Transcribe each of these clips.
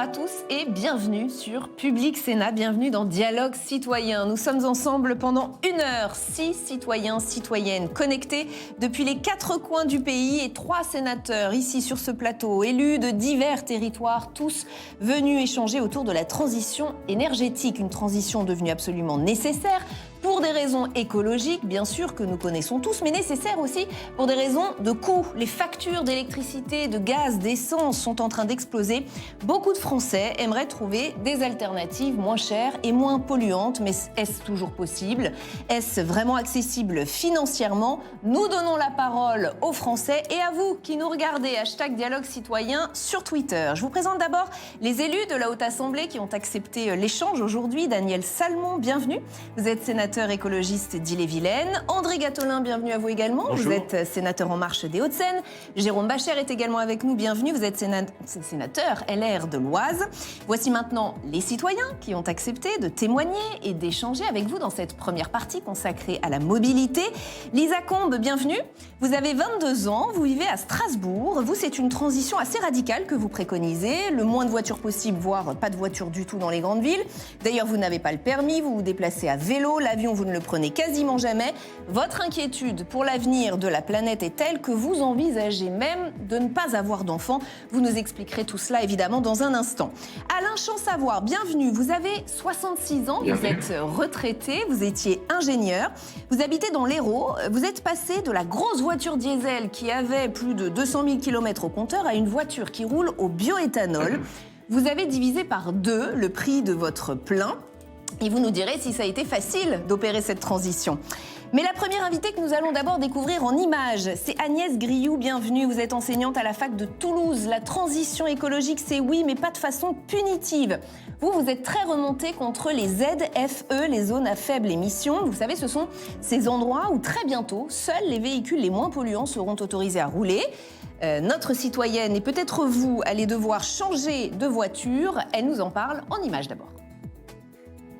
à tous et bienvenue sur Public Sénat, bienvenue dans Dialogue Citoyen. Nous sommes ensemble pendant 1 heure, 6 citoyens, citoyennes connectés depuis les 4 coins du pays et 3 sénateurs ici sur ce plateau, élus de divers territoires, tous venus échanger autour de la transition énergétique, une transition devenue absolument nécessaire pour des raisons écologiques, bien sûr, que nous connaissons tous, mais nécessaires aussi pour des raisons de coûts. Les factures d'électricité, de gaz, d'essence sont en train d'exploser. Beaucoup de Français aimeraient trouver des alternatives moins chères et moins polluantes, mais est-ce toujours possible? Est-ce vraiment accessible financièrement? Nous donnons la parole aux Français et à vous qui nous regardez, #Dialogue Citoyen sur Twitter. Je vous présente d'abord les élus de la Haute Assemblée qui ont accepté l'échange aujourd'hui. Daniel Salmon, bienvenue. Vous êtes sénateur écologiste d'Ille-et-Vilaine. André Gattolin, bienvenue à vous également. Bonjour. Vous êtes sénateur En Marche des Hauts-de-Seine. Jérôme Bascher est également avec nous. Bienvenue. Vous êtes sénateur LR de l'Oise. Voici maintenant les citoyens qui ont accepté de témoigner et d'échanger avec vous dans cette première partie consacrée à la mobilité. Lisa Combe, bienvenue. Vous avez 22 ans, vous vivez à Strasbourg. Vous, c'est une transition assez radicale que vous préconisez. Le moins de voitures possible, voire pas de voitures du tout dans les grandes villes. D'ailleurs, vous n'avez pas le permis, vous vous déplacez à vélo. L'avion, vous ne le prenez quasiment jamais. Votre inquiétude pour l'avenir de la planète est telle que vous envisagez même de ne pas avoir d'enfants. Vous nous expliquerez tout cela évidemment dans un instant. Alain Champsavoir, bienvenue. Vous avez 66 ans, Bienvenue. vous êtes retraité, vous étiez ingénieur. Vous habitez dans l'Hérault. Vous êtes passé de la grosse voiture diesel qui avait plus de 200 000 km au compteur à une voiture qui roule au bioéthanol. Vous avez divisé par 2 le prix de votre plein. Et vous nous direz si ça a été facile d'opérer cette transition. Mais la première invitée que nous allons d'abord découvrir en images, c'est Agnès Grioux. Bienvenue, vous êtes enseignante à la fac de Toulouse. La transition écologique, c'est oui, mais pas de façon punitive. Vous êtes très remontée contre les ZFE, les zones à faible émission. Vous savez, ce sont ces endroits où très bientôt, seuls les véhicules les moins polluants seront autorisés à rouler. Notre citoyenne et peut-être vous allez devoir changer de voiture. Elle nous en parle en images d'abord.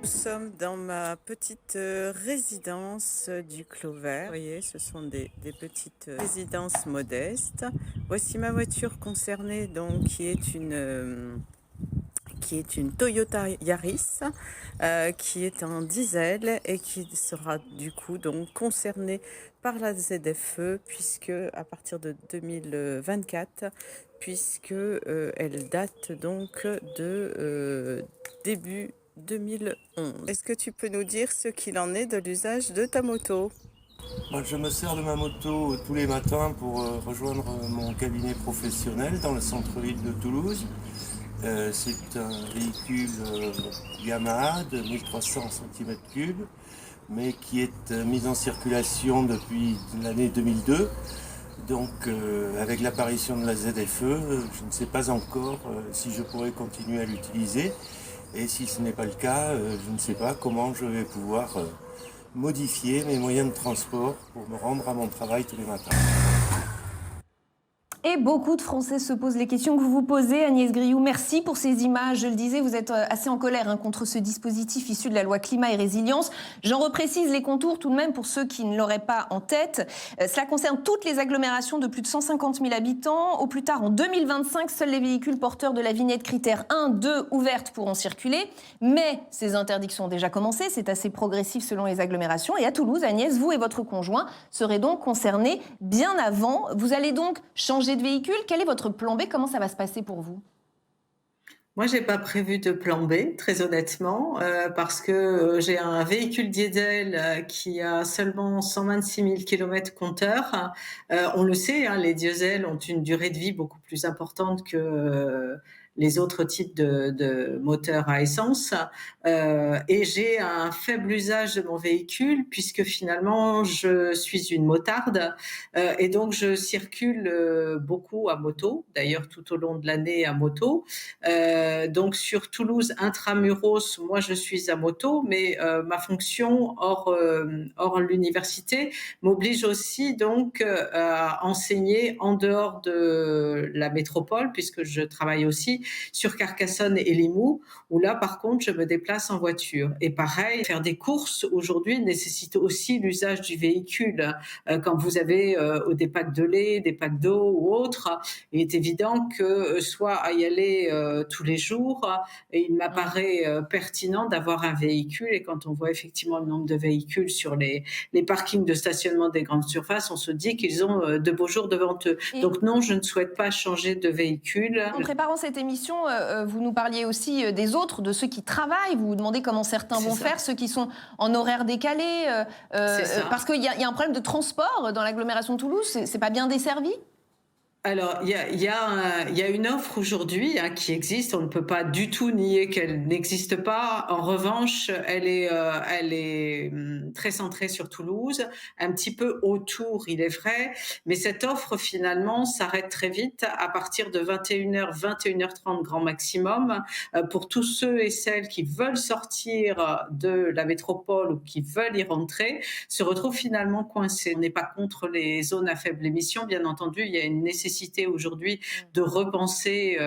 Nous sommes dans ma petite résidence du Clos Vert. Vous voyez, ce sont des petites résidences modestes. Voici ma voiture concernée, donc, qui est une Toyota Yaris, qui est en diesel et qui sera du coup donc concernée par la ZFE, puisque à partir de 2024, puisque elle date donc de début 2011. Est-ce que tu peux nous dire ce qu'il en est de l'usage de ta moto? Moi, je me sers de ma moto tous les matins pour rejoindre mon cabinet professionnel dans le centre-ville de Toulouse. C'est un véhicule Yamaha de 1300 cm3, mais qui est mis en circulation depuis l'année 2002. Donc, avec l'apparition de la ZFE, je ne sais pas encore si je pourrai continuer à l'utiliser. Et si ce n'est pas le cas, je ne sais pas comment je vais pouvoir modifier mes moyens de transport pour me rendre à mon travail tous les matins. Et beaucoup de Français se posent les questions que vous vous posez, Agnès Grioux. Merci pour ces images. Je le disais, vous êtes assez en colère contre ce dispositif issu de la loi Climat et Résilience. J'en reprécise les contours tout de même pour ceux qui ne l'auraient pas en tête. Cela concerne toutes les agglomérations de plus de 150 000 habitants. Au plus tard, en 2025, seuls les véhicules porteurs de la vignette critère 1, 2 ouvertes pourront circuler. Mais ces interdictions ont déjà commencé. C'est assez progressif selon les agglomérations. Et à Toulouse, Agnès, vous et votre conjoint serez donc concernés bien avant. Vous allez donc changer de véhicule. Quel est votre plan B? Comment ça va se passer pour vous? Moi, j'ai pas prévu de plan B, très honnêtement, parce que j'ai un véhicule diesel qui a seulement 126 000 km compteur. On le sait, hein, les diesels ont une durée de vie beaucoup plus importante que les autres types de moteurs à essence. Et j'ai un faible usage de mon véhicule puisque finalement, je suis une motarde et donc je circule beaucoup à moto, d'ailleurs tout au long de l'année à moto. Donc sur Toulouse intramuros, moi je suis à moto, mais ma fonction hors l'université m'oblige aussi donc à enseigner en dehors de la métropole, puisque je travaille aussi aussi sur Carcassonne et Limoux, où là, par contre, je me déplace en voiture. Et pareil, faire des courses aujourd'hui nécessite aussi l'usage du véhicule. Quand vous avez des packs de lait, des packs d'eau ou autres, il est évident que soit à y aller tous les jours, et il m'apparaît pertinent d'avoir un véhicule. Et quand on voit effectivement le nombre de véhicules sur les parkings de stationnement des grandes surfaces, on se dit qu'ils ont de beaux jours devant eux. Donc non, je ne souhaite pas changer de véhicule. En préparant cette émission, vous nous parliez aussi des autres, de ceux qui travaillent. Vous vous demandez comment certains vont faire, ceux qui sont en horaire décalé. Parce qu'il y a un problème de transport dans l'agglomération de Toulouse. C'est pas bien desservi ? Alors, il y a une offre aujourd'hui qui existe. On ne peut pas du tout nier qu'elle n'existe pas. En revanche, elle est très centrée sur Toulouse, un petit peu autour, il est vrai. Mais cette offre, finalement, s'arrête très vite à partir de 21h, 21h30 grand maximum. Pour tous ceux et celles qui veulent sortir de la métropole ou qui veulent y rentrer, se retrouvent finalement coincés. On n'est pas contre les zones à faible émission. Bien entendu, il y a une nécessité aujourd'hui de repenser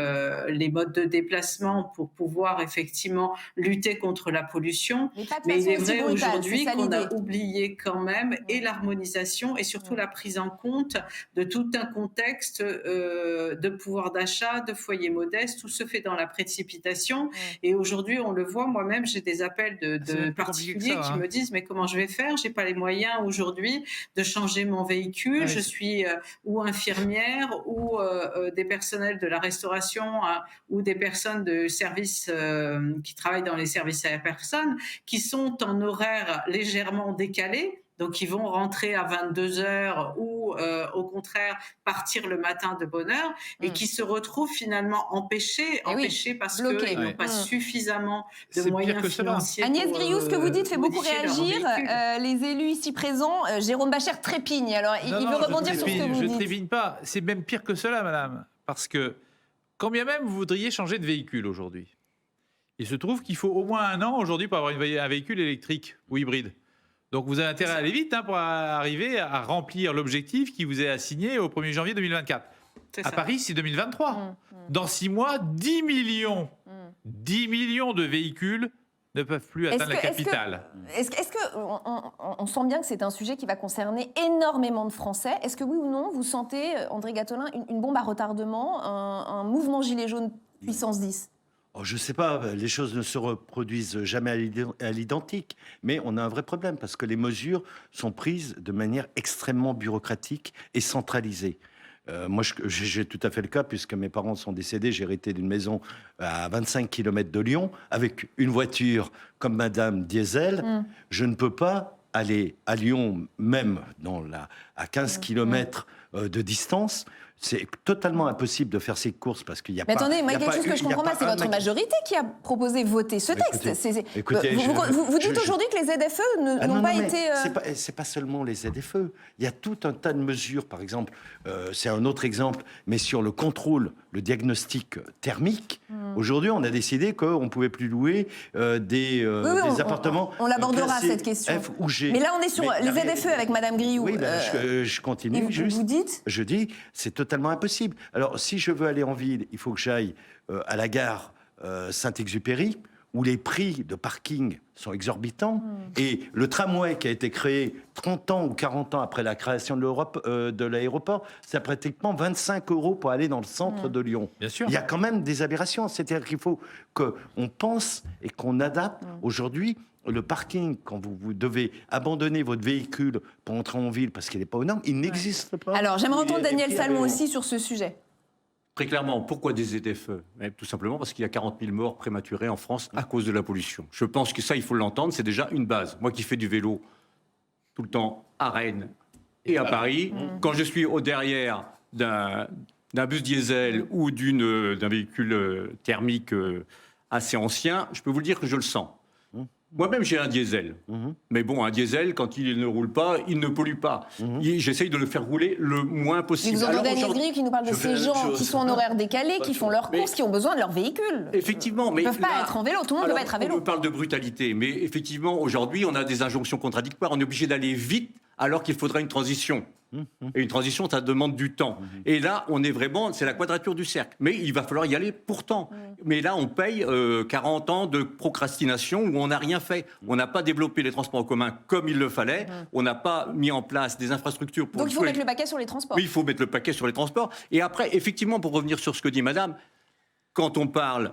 les modes de déplacement pour pouvoir effectivement lutter contre la pollution. Mais il est vrai aujourd'hui qu'on a oublié quand même et l'harmonisation et surtout la prise en compte de tout un contexte de pouvoir d'achat, de foyers modestes. Tout se fait dans la précipitation. Et aujourd'hui, on le voit, moi-même, j'ai des appels de particuliers qui me disent « mais comment je vais faire ? J'ai pas les moyens aujourd'hui de changer mon véhicule. Je suis ou infirmière ou des personnels de la restauration ou des personnes de services qui travaillent dans les services à la personne, qui sont en horaire légèrement décalé. Donc, ils vont rentrer à 22h ou, au contraire, partir le matin de bonne heure et qui se retrouvent finalement empêchés parce qu'ils n'ont pas suffisamment de moyens financiers. Agnès Griou, ce que vous dites fait beaucoup réagir. Les élus ici présents, Jérôme Bachere trépigne. Alors, il veut rebondir sur ce que vous dites. Je ne trépigne pas. C'est même pire que cela, madame. Parce que, quand bien même vous voudriez changer de véhicule aujourd'hui, il se trouve qu'il faut au moins 1 an aujourd'hui pour avoir un véhicule électrique ou hybride. Donc vous avez intérêt à aller vite pour arriver à remplir l'objectif qui vous est assigné au 1er janvier 2024. À Paris, c'est 2023. Dans 6 mois, 10 millions de véhicules ne peuvent plus atteindre la capitale. Est-ce qu'on sent bien que c'est un sujet qui va concerner énormément de Français. Est-ce que oui ou non, vous sentez, André Gattolin, une bombe à retardement, un mouvement gilet jaune puissance 10 ? Je ne sais pas, les choses ne se reproduisent jamais à l'identique, mais on a un vrai problème parce que les mesures sont prises de manière extrêmement bureaucratique et centralisée. Moi, j'ai tout à fait le cas, puisque mes parents sont décédés, j'ai hérité d'une maison à 25 km de Lyon, avec une voiture comme Madame Diesel. Je ne peux pas aller à Lyon, même à 15 km de distance. C'est totalement impossible de faire ces courses parce qu'il n'y a pas... Mais attendez, moi, il y a quelque chose que je comprends pas, c'est votre majorité qui a proposé voter ce texte. Vous dites aujourd'hui que les ZFE n'ont pas été... C'est pas seulement les ZFE. Il y a tout un tas de mesures, par exemple, c'est un autre exemple, mais sur le contrôle, le diagnostic thermique. Aujourd'hui, on a décidé qu'on ne pouvait plus louer des appartements. On l'abordera, cette question. F ou G. Mais là, on est sur les ZFE avec Madame Griou. Oui, je continue. Vous dites ? Je dis, c'est totalement impossible. Alors, si je veux aller en ville, il faut que j'aille à la gare Saint-Exupéry, où les prix de parking sont exorbitants. Et le tramway qui a été créé 30 ans ou 40 ans après la création de l'aéroport, c'est pratiquement 25 € pour aller dans le centre de Lyon. Bien sûr. Il y a quand même des aberrations. C'est-à-dire qu'il faut qu'on pense et qu'on adapte. Aujourd'hui, le parking, quand vous devez abandonner votre véhicule pour entrer en ville parce qu'il n'est pas aux normes, il n'existe pas. Alors, j'aimerais entendre Daniel Salmon aussi sur ce sujet. Très clairement, pourquoi des ZFE ? Tout simplement parce qu'il y a 40 000 morts prématurées en France à cause de la pollution. Je pense que ça, il faut l'entendre, c'est déjà une base. Moi qui fais du vélo tout le temps à Rennes et à Paris, quand je suis au derrière d'un bus diesel ou d'un véhicule thermique assez ancien, je peux vous le dire que je le sens. Moi-même, j'ai un diesel. Mais bon, un diesel, quand il ne roule pas, il ne pollue pas. J'essaye de le faire rouler le moins possible. Vous entendez Agnès Griou qui nous parle de ces gens qui sont en horaire décalé, qui font leurs courses, qui ont besoin de leur véhicule. Effectivement, mais ils ne peuvent pas être en vélo. Tout le monde ne peut pas être à vélo. On parle de brutalité, mais effectivement, aujourd'hui, on a des injonctions contradictoires. On est obligé d'aller vite alors qu'il faudrait une transition. Et une transition, ça demande du temps. Et là, on est vraiment, c'est la quadrature du cercle. Mais il va falloir y aller pourtant. Mais là, on paye 40 ans de procrastination où on n'a rien fait. On n'a pas développé les transports en commun comme il le fallait. On n'a pas mis en place des infrastructures pour... Donc il faut mettre le paquet sur les transports. Oui, il faut mettre le paquet sur les transports. Et après, effectivement, pour revenir sur ce que dit madame, quand on parle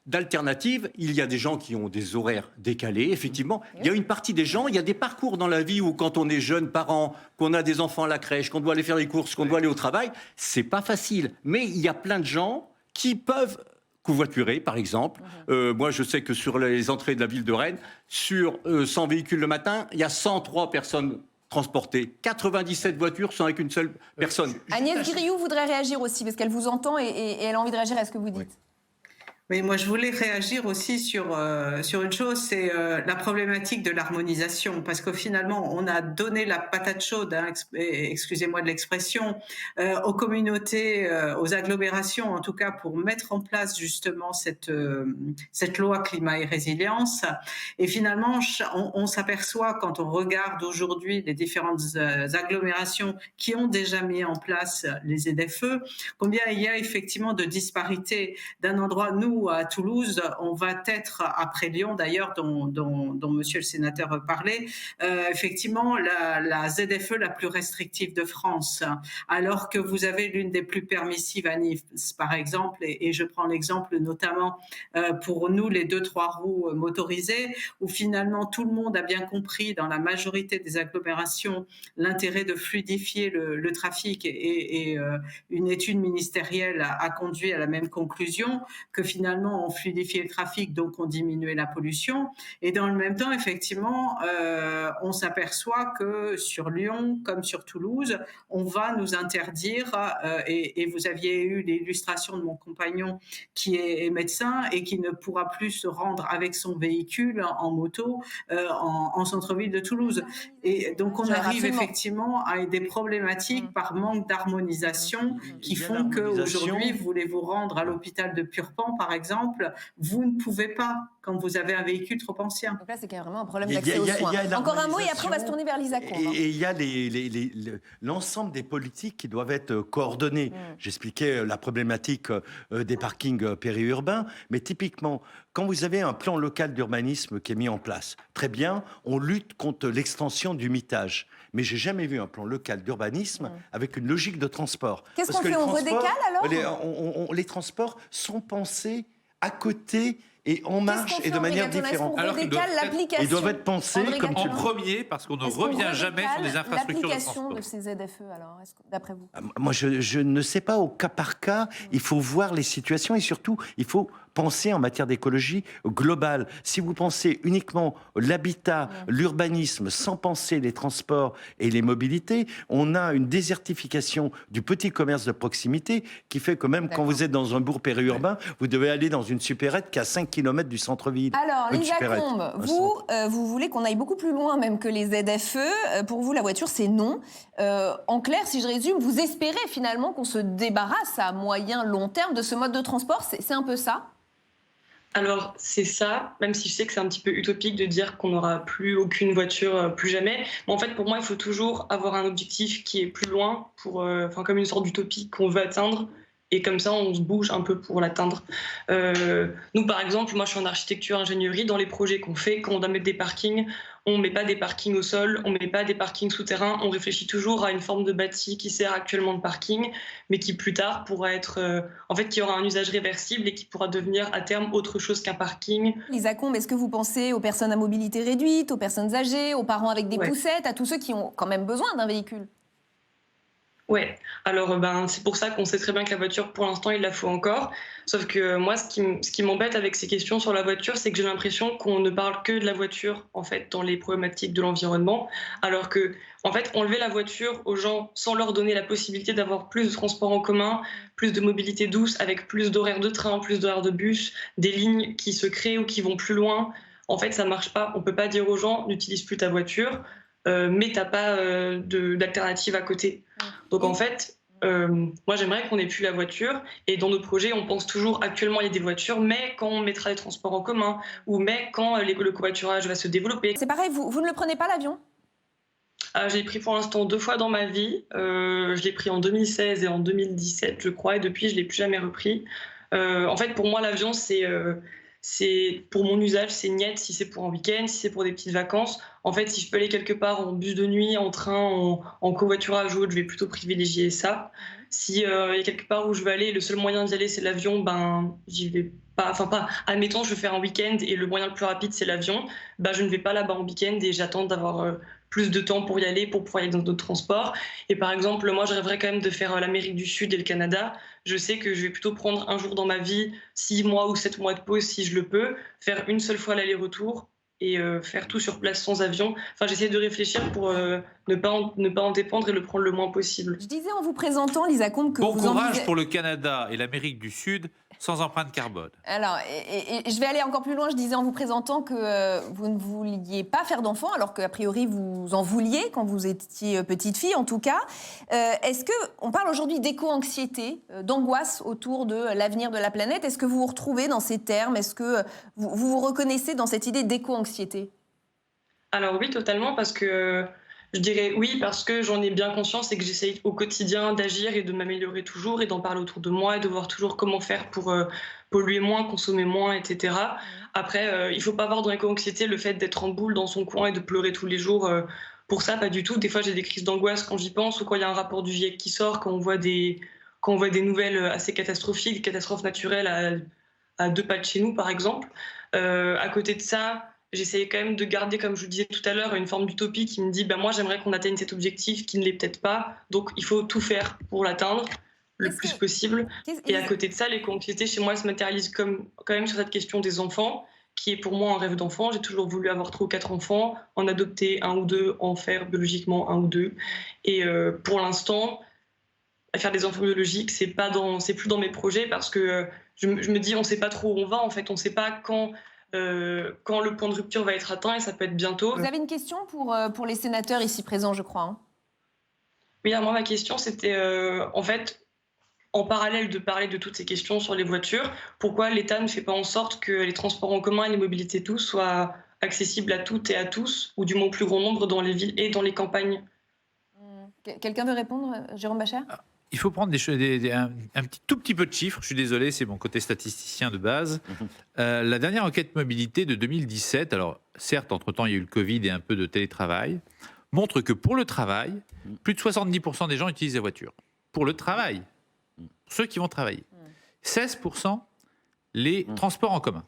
d'alternatives, il y a des gens qui ont des horaires décalés, effectivement. Il y a une partie des gens, il y a des parcours dans la vie où quand on est jeune parent, qu'on a des enfants à la crèche, qu'on doit aller faire les courses, qu'on doit aller au travail, c'est pas facile. Mais il y a plein de gens qui peuvent covoiturer, par exemple. Moi, je sais que sur les entrées de la ville de Rennes, sur 100 véhicules le matin, il y a 103 personnes transportées. 97 voitures sont avec une seule personne. Agnès Guiriou voudrait réagir aussi, parce qu'elle vous entend et elle a envie de réagir à ce que vous dites. Oui, moi je voulais réagir aussi sur une chose, c'est la problématique de l'harmonisation, parce que finalement on a donné la patate chaude, hein, excusez-moi de l'expression, aux communautés, aux agglomérations en tout cas, pour mettre en place justement cette loi climat et résilience. Et finalement on s'aperçoit quand on regarde aujourd'hui les différentes agglomérations qui ont déjà mis en place les ZFE, combien il y a effectivement de disparités d'un endroit. Nous, à Toulouse, on va être, après Lyon d'ailleurs, dont monsieur le sénateur parlait, effectivement la ZFE la plus restrictive de France, alors que vous avez l'une des plus permissives à Nice, par exemple, et je prends l'exemple notamment pour nous, les 2-3 roues motorisées, où finalement tout le monde a bien compris dans la majorité des agglomérations l'intérêt de fluidifier le trafic, et une étude ministérielle a conduit à la même conclusion, que finalement on fluidifiait le trafic, donc on diminuait la pollution. Et dans le même temps, effectivement, on s'aperçoit que sur Lyon, comme sur Toulouse, on va nous interdire, et vous aviez eu l'illustration de mon compagnon qui est médecin et qui ne pourra plus se rendre avec son véhicule en moto en centre-ville de Toulouse. Et donc on arrive effectivement à des problématiques par manque d'harmonisation qui font qu'aujourd'hui, voulez-vous rendre à l'hôpital de Purpan, par exemple, vous ne pouvez pas quand vous avez un véhicule trop ancien. Donc là, c'est carrément un problème d'accès aux soins. Encore un mot et après on va se tourner vers Lisa Combe. Et il y a l'ensemble des politiques qui doivent être coordonnées. J'expliquais la problématique des parkings périurbains, mais typiquement, quand vous avez un plan local d'urbanisme qui est mis en place, très bien, on lutte contre l'extension du mitage. Mais j'ai jamais vu un plan local d'urbanisme avec une logique de transport. Qu'est-ce qu'on fait? On redécale alors? Les transports sont pensés à côté et en marche et de manière différente. Alors qu'ils doivent être pensés comme en premier, parce qu'on ne revient jamais sur des infrastructures de transport. L'application de ces ZFE, alors, d'après vous? Moi, je ne sais pas, au cas par cas, il faut voir les situations et surtout, il faut penser en matière d'écologie globale. Si vous pensez uniquement l'habitat, l'urbanisme, sans penser les transports et les mobilités, on a une désertification du petit commerce de proximité qui fait que même quand vous êtes dans un bourg périurbain, vous devez aller dans une supérette qui est à 5 km du centre-ville. Alors, Lisa Combe, vous voulez qu'on aille beaucoup plus loin même que les ZFE. Pour vous, la voiture, c'est non. En clair, si je résume, vous espérez finalement qu'on se débarrasse à moyen, long terme de ce mode de transport. C'est un peu ça? Alors, c'est ça, même si je sais que c'est un petit peu utopique de dire qu'on n'aura plus aucune voiture, plus jamais. Mais en fait, pour moi, il faut toujours avoir un objectif qui est plus loin, comme une sorte d'utopie qu'on veut atteindre. Et comme ça, on se bouge un peu pour l'atteindre. Nous, par exemple, moi, je suis en architecture, ingénierie. Dans les projets qu'on fait, quand on doit mettre des parkings, on ne met pas des parkings au sol, on ne met pas des parkings souterrains. On réfléchit toujours à une forme de bâti qui sert actuellement de parking, mais qui plus tard pourra être... qui aura un usage réversible et qui pourra devenir à terme autre chose qu'un parking. Lisa Combe, est-ce que vous pensez aux personnes à mobilité réduite, aux personnes âgées, aux parents avec des poussettes, à tous ceux qui ont quand même besoin d'un véhicule? Ouais, alors c'est pour ça qu'on sait très bien que la voiture, pour l'instant, il la faut encore. Sauf que moi, ce qui m'embête avec ces questions sur la voiture, c'est que j'ai l'impression qu'on ne parle que de la voiture, en fait, dans les problématiques de l'environnement. Alors que, en fait, enlever la voiture aux gens sans leur donner la possibilité d'avoir plus de transports en commun, plus de mobilité douce, avec plus d'horaires de train, plus d'horaires de bus, des lignes qui se créent ou qui vont plus loin, en fait, ça marche pas. On peut pas dire aux gens, n'utilise plus ta voiture, mais t'as pas d'alternative à côté. Donc en fait, moi j'aimerais qu'on n'ait plus la voiture, et dans nos projets on pense toujours actuellement il y a des voitures, mais quand on mettra les transports en commun, ou mais quand le covoiturage va se développer. C'est pareil, vous ne le prenez pas l'avion? J'ai pris pour l'instant 2 fois dans ma vie. Je l'ai pris en 2016 et en 2017, je crois, et depuis, je ne l'ai plus jamais repris. En fait, pour moi, l'avion, c'est pour mon usage, c'est niet si c'est pour un week-end, si c'est pour des petites vacances. En fait, si je peux aller quelque part en bus de nuit, en train, en covoiturage ou autre, je vais plutôt privilégier ça. Si y a quelque part où je veux aller, le seul moyen d'y aller, c'est l'avion, ben, j'y vais pas. Enfin, pas. Admettons, je veux faire un week-end et le moyen le plus rapide, c'est l'avion. Ben, je ne vais pas là-bas en week-end et j'attends d'avoir plus de temps pour y aller, pour pouvoir y aller dans d'autres transports. Et par exemple, moi, je rêverais quand même de faire l'Amérique du Sud et le Canada. Je sais que je vais plutôt prendre un jour dans ma vie, 6 mois ou 7 mois de pause si je le peux, faire une seule fois l'aller-retour et faire tout sur place sans avion. Enfin, j'essaie de réfléchir pour ne pas en dépendre et le prendre le moins possible. Je disais en vous présentant, Lisa Combe, que Bon vous courage pour le Canada et l'Amérique du Sud sans empreinte carbone. Alors, et je vais aller encore plus loin. Je disais en vous présentant que vous ne vouliez pas faire d'enfants, alors qu'a priori vous en vouliez quand vous étiez petite fille, en tout cas. Est-ce que on parle aujourd'hui d'éco-anxiété, d'angoisse autour de l'avenir de la planète? Est-ce que vous vous retrouvez dans ces termes? Est-ce que vous vous reconnaissez dans cette idée d'éco-anxiété? Alors oui, totalement, parce que je dirais oui, parce que j'en ai bien conscience et que j'essaye au quotidien d'agir et de m'améliorer toujours et d'en parler autour de moi et de voir toujours comment faire pour polluer moins, consommer moins, etc. Après, il ne faut pas avoir dans l'éco-anxiété le fait d'être en boule dans son coin et de pleurer tous les jours. Pour ça, pas du tout. Des fois, j'ai des crises d'angoisse quand j'y pense ou quand il y a un rapport du GIEC qui sort, quand on voit des nouvelles assez catastrophiques, des catastrophes naturelles à 2 pas de chez nous, par exemple. À côté de ça, j'essayais quand même de garder, comme je vous disais tout à l'heure, une forme d'utopie qui me dit moi j'aimerais qu'on atteigne cet objectif qui ne l'est peut-être pas, donc il faut tout faire pour l'atteindre le plus possible. Et à côté de ça, l'éco-anxiété chez moi se matérialise quand même sur cette question des enfants, qui est pour moi un rêve d'enfant. J'ai toujours voulu avoir 3 ou 4 enfants, en adopter 1 ou 2, en faire biologiquement 1 ou 2. Et pour l'instant, faire des enfants biologiques, c'est plus dans mes projets parce que je me dis on ne sait pas trop où on va, en fait, on ne sait pas quand le point de rupture va être atteint et ça peut être bientôt. Vous avez une question pour les sénateurs ici présents, je crois. Hein. Oui, alors moi ma question c'était en fait, en parallèle de parler de toutes ces questions sur les voitures, pourquoi l'État ne fait pas en sorte que les transports en commun et les mobilités tous soient accessibles à toutes et à tous, ou du moins au plus grand nombre dans les villes et dans les campagnes? Quelqu'un veut répondre, Jérôme Bachet? Il faut prendre tout petit peu de chiffres. Je suis désolé, c'est mon côté statisticien de base. La dernière enquête mobilité de 2017, alors certes, entre-temps, il y a eu le Covid et un peu de télétravail, montre que pour le travail, plus de 70% des gens utilisent la voiture. Pour le travail, pour ceux qui vont travailler. 16% les transports en commun.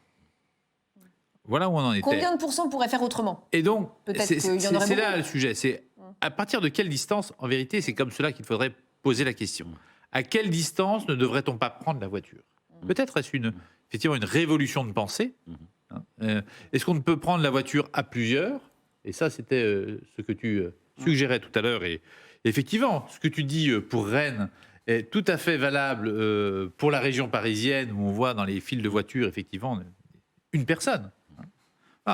Voilà où on en était. Combien de pourcents pourraient faire autrement? Et donc, c'est là beaucoup. le sujet. C'est à partir de quelle distance, en vérité, c'est comme cela qu'il faudrait poser la question. À quelle distance ne devrait-on pas prendre la voiture? Peut-être est-ce effectivement une révolution de pensée. Est-ce qu'on ne peut prendre la voiture à plusieurs? Et ça, c'était ce que tu suggérais tout à l'heure. Et effectivement, ce que tu dis pour Rennes est tout à fait valable pour la région parisienne, où on voit dans les files de voitures, effectivement, une personne.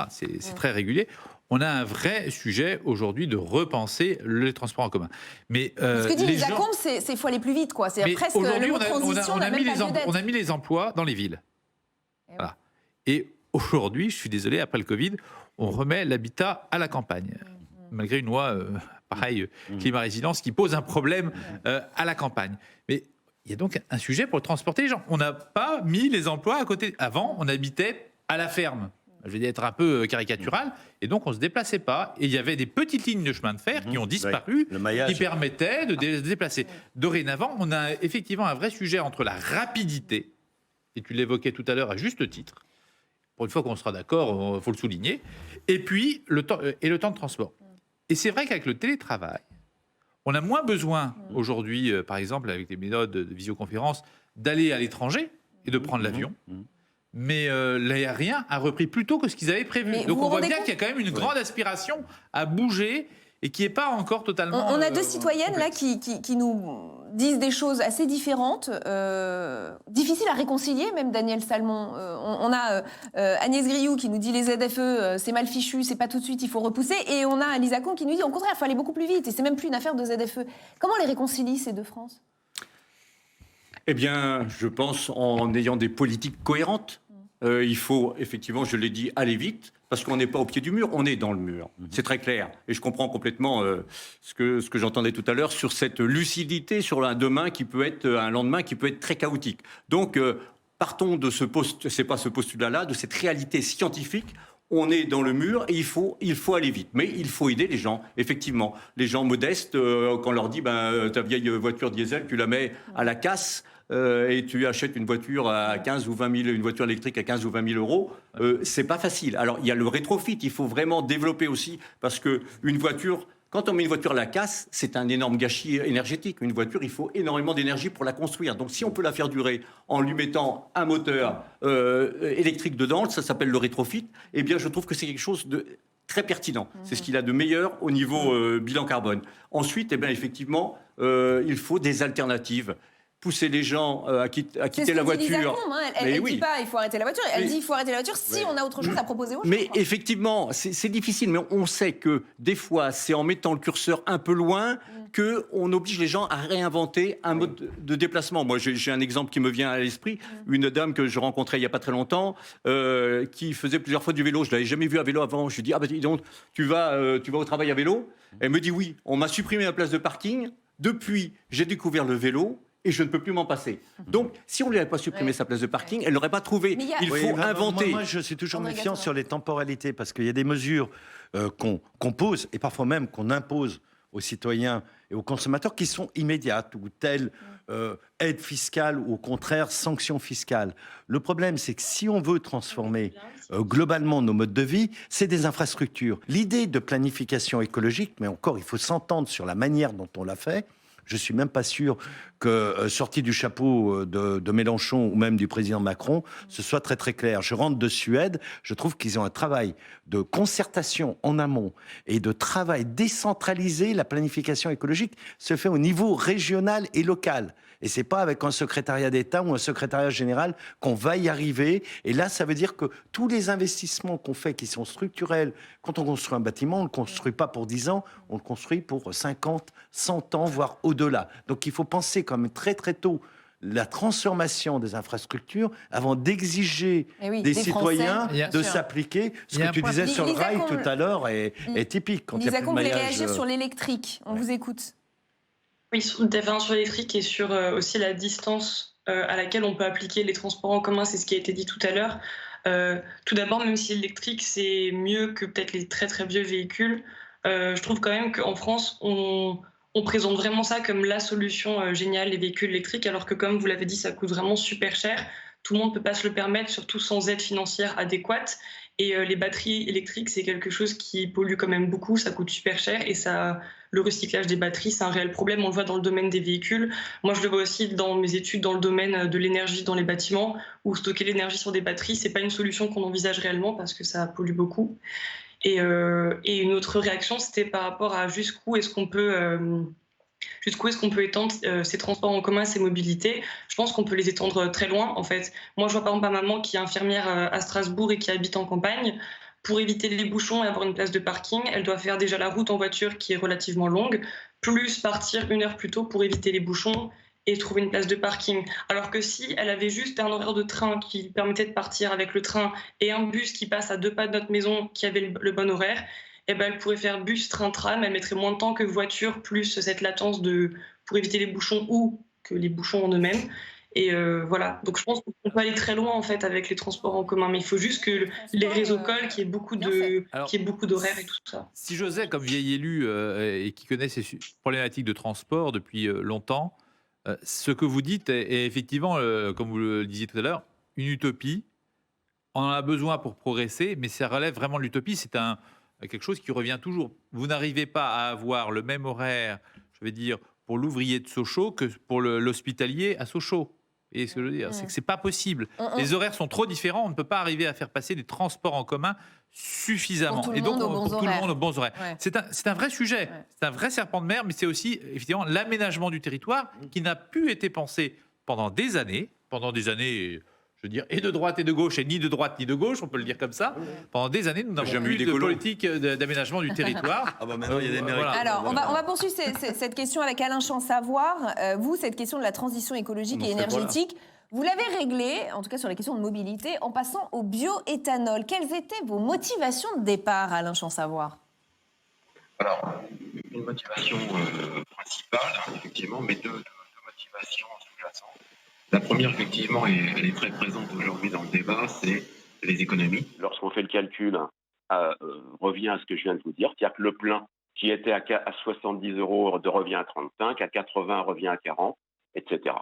C'est très régulier. On a un vrai sujet aujourd'hui de repenser les transports en commun. Mais ce que dit Lisa Combe, c'est qu'il faut aller plus vite, quoi. C'est presque le mot transition. On a mis les emplois dans les villes. Voilà. Et aujourd'hui, je suis désolé, après le Covid, on remet l'habitat à la campagne, malgré une loi climat-résilience qui pose un problème à la campagne. Mais il y a donc un sujet pour transporter les gens. On n'a pas mis les emplois à côté. Avant, on habitait à la ferme. Je vais être un peu caricatural, et donc on ne se déplaçait pas. Et il y avait des petites lignes de chemin de fer qui ont disparu, qui permettaient de se déplacer. Dorénavant, on a effectivement un vrai sujet entre la rapidité, et tu l'évoquais tout à l'heure à juste titre, pour une fois qu'on sera d'accord, il faut le souligner, et puis le temps de transport. Et c'est vrai qu'avec le télétravail, on a moins besoin aujourd'hui, par exemple avec les méthodes de visioconférence, d'aller à l'étranger et de prendre l'avion. Mais l'aérien a repris plus tôt que ce qu'ils avaient prévu. Mais donc on voit bien qu'il y a quand même une grande aspiration à bouger et qui n'est pas encore totalement... On a 2 citoyennes là qui nous disent des choses assez différentes, difficiles à réconcilier, même Daniel Salmon. On a Agnès Grioux qui nous dit les ZFE, c'est mal fichu, c'est pas tout de suite, il faut repousser. Et on a Lisa Combe qui nous dit au contraire, il faut aller beaucoup plus vite et c'est même plus une affaire de ZFE. Comment les réconcilie ces 2 France? Eh bien, je pense en ayant des politiques cohérentes. Il faut effectivement, je l'ai dit, aller vite, parce qu'on n'est pas au pied du mur, on est dans le mur. C'est très clair. Et je comprends complètement ce que j'entendais tout à l'heure sur cette lucidité sur un demain qui peut être, un lendemain qui peut être très chaotique. Donc, partons de c'est pas ce postulat-là, de cette réalité scientifique. On est dans le mur et il faut aller vite. Mais il faut aider les gens, effectivement. Les gens modestes, quand on leur dit, ta vieille voiture diesel, tu la mets à la casse, et tu achètes une voiture à 15 ou 20 000, une voiture électrique à 15 ou 20 000 euros, c'est pas facile. Alors, il y a le rétrofit, il faut vraiment développer aussi, parce que une voiture, quand on met une voiture à la casse, c'est un énorme gâchis énergétique. Une voiture, il faut énormément d'énergie pour la construire. Donc, si on peut la faire durer en lui mettant un moteur électrique dedans, ça s'appelle le rétrofit, eh bien, je trouve que c'est quelque chose de très pertinent. C'est ce qu'il a de meilleur au niveau bilan carbone. Ensuite, eh bien, effectivement, il faut des alternatives. Pousser les gens à quitter la voiture. Lisa Combe, hein. Elle dit pas il faut arrêter la voiture, elle dit il faut arrêter la voiture si on a autre chose à proposer aux gens. Mais effectivement, c'est difficile, mais on sait que des fois, c'est en mettant le curseur un peu loin qu'on oblige les gens à réinventer un mode de déplacement. Moi, j'ai un exemple qui me vient à l'esprit. Une dame que je rencontrais il n'y a pas très longtemps, qui faisait plusieurs fois du vélo. Je ne l'avais jamais vu à vélo avant. Je lui dis, dis donc, tu vas au travail à vélo? Elle me dit oui. On m'a supprimé la place de parking. Depuis, j'ai découvert le vélo. Et je ne peux plus m'en passer. Donc, si on ne lui avait pas supprimé sa place de parking, elle ne l'aurait pas trouvée. Il faut inventer. Moi, je suis toujours méfiant sur les temporalités, parce qu'il y a des mesures qu'on pose, et parfois même qu'on impose aux citoyens et aux consommateurs, qui sont immédiates, ou telle aide fiscale, ou au contraire, sanction fiscale. Le problème, c'est que si on veut transformer globalement nos modes de vie, c'est des infrastructures. L'idée de planification écologique, mais encore, il faut s'entendre sur la manière dont on l'a fait. Je ne suis même pas sûr que, sorti du chapeau de Mélenchon ou même du président Macron, ce soit très très clair. Je rentre de Suède, je trouve qu'ils ont un travail de concertation en amont et de travail décentralisé. La planification écologique se fait au niveau régional et local. Et c'est pas avec un secrétariat d'État ou un secrétariat général qu'on va y arriver. Et là, ça veut dire que tous les investissements qu'on fait, qui sont structurels, quand on construit un bâtiment, on ne le construit pas pour 10 ans, on le construit pour 50, 100 ans, voire au-delà. Donc il faut penser quand même très très tôt la transformation des infrastructures avant d'exiger des citoyens de s'appliquer. Ce que tu disais sur le rail tout à l'heure est typique. Quand Lisa Combe voulait réagir sur l'électrique. On vous écoute. Oui, sur l'électrique et sur aussi la distance à laquelle on peut appliquer les transports en commun, c'est ce qui a été dit tout à l'heure. Tout d'abord, même si l'électrique, c'est mieux que peut-être les très très vieux véhicules, je trouve quand même qu'en France, on présente vraiment ça comme la solution géniale, les véhicules électriques, alors que comme vous l'avez dit, ça coûte vraiment super cher. Tout le monde ne peut pas se le permettre, surtout sans aide financière adéquate. Et les batteries électriques, c'est quelque chose qui pollue quand même beaucoup, ça coûte super cher et le recyclage des batteries, c'est un réel problème. On le voit dans le domaine des véhicules. Moi, je le vois aussi dans mes études dans le domaine de l'énergie dans les bâtiments, où stocker l'énergie sur des batteries, c'est pas une solution qu'on envisage réellement parce que ça pollue beaucoup. Et une autre réaction, c'était par rapport à jusqu'où est-ce qu'on peut étendre ces transports en commun, ces mobilités. Je pense qu'on peut les étendre très loin, en fait. Moi, je vois par exemple ma maman qui est infirmière à Strasbourg et qui habite en campagne. Pour éviter les bouchons et avoir une place de parking, elle doit faire déjà la route en voiture qui est relativement longue, plus partir 1 heure plus tôt pour éviter les bouchons et trouver une place de parking. Alors que si elle avait juste un horaire de train qui permettait de partir avec le train et un bus qui passe à 2 pas de notre maison qui avait le bon horaire, eh ben, elle pourrait faire bus, train, tram, elle mettrait moins de temps que voiture, plus cette latence pour éviter les bouchons ou que les bouchons en eux-mêmes. Et voilà, donc je pense qu'on peut aller très loin en fait avec les transports en commun, mais il faut juste que les réseaux collent, qu'il y ait beaucoup d'horaires et tout ça. Si j'osais, comme vieil élu et qui connaît ces problématiques de transport depuis longtemps, ce que vous dites est effectivement, comme vous le disiez tout à l'heure, une utopie. On en a besoin pour progresser, mais ça relève vraiment de l'utopie. C'est quelque chose qui revient toujours. Vous n'arrivez pas à avoir le même horaire, je vais dire, pour l'ouvrier de Sochaux que pour l'hospitalier à Sochaux. Et ce que je veux dire, c'est que c'est pas possible. Les horaires sont trop différents. On ne peut pas arriver à faire passer des transports en commun suffisamment. Et donc, pour tout le monde aux bons horaires. Ouais. C'est un vrai sujet. Ouais. C'est un vrai serpent de mer, mais c'est aussi, évidemment, l'aménagement du territoire qui n'a plus été pensé pendant des années. Je veux dire, et de droite et de gauche, et ni de droite ni de gauche, on peut le dire comme ça. Pendant des années, nous n'avons plus de politique d'aménagement du territoire. Maintenant, il y a des mérites. Voilà. Alors, on va poursuivre cette question avec Alain Champ-Savoir. Vous, cette question de la transition écologique et énergétique, Vous l'avez réglé, en tout cas sur les questions de mobilité, en passant au bioéthanol. Quelles étaient vos motivations de départ, Alain Champsavoir? Alors, une motivation principale, effectivement, mais deux motivations sous-jacentes. La première, effectivement, et elle est très présente aujourd'hui dans le débat, c'est les économies. Lorsqu'on fait le calcul, revient à ce que je viens de vous dire, c'est-à-dire que le plein qui était à 70 € revient à 35, à 80 revient à 40, etc.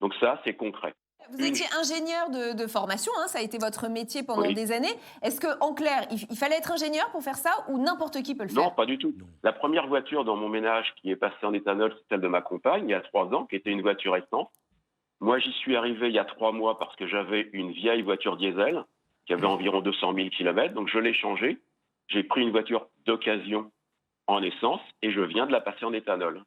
Donc ça, c'est concret. Vous étiez ingénieur de formation, hein, ça a été votre métier pendant Oui. des années. Est-ce qu'en clair, il fallait être ingénieur pour faire ça ou n'importe qui peut le faire? Non, pas du tout. La première voiture dans mon ménage qui est passée en éthanol, c'est celle de ma compagne, il y a 3 ans, qui était une voiture essence. Moi, j'y suis arrivé il y a 3 mois parce que j'avais une vieille voiture diesel qui avait environ 200 000 km, donc je l'ai changée. J'ai pris une voiture d'occasion en essence et je viens de la passer en éthanol.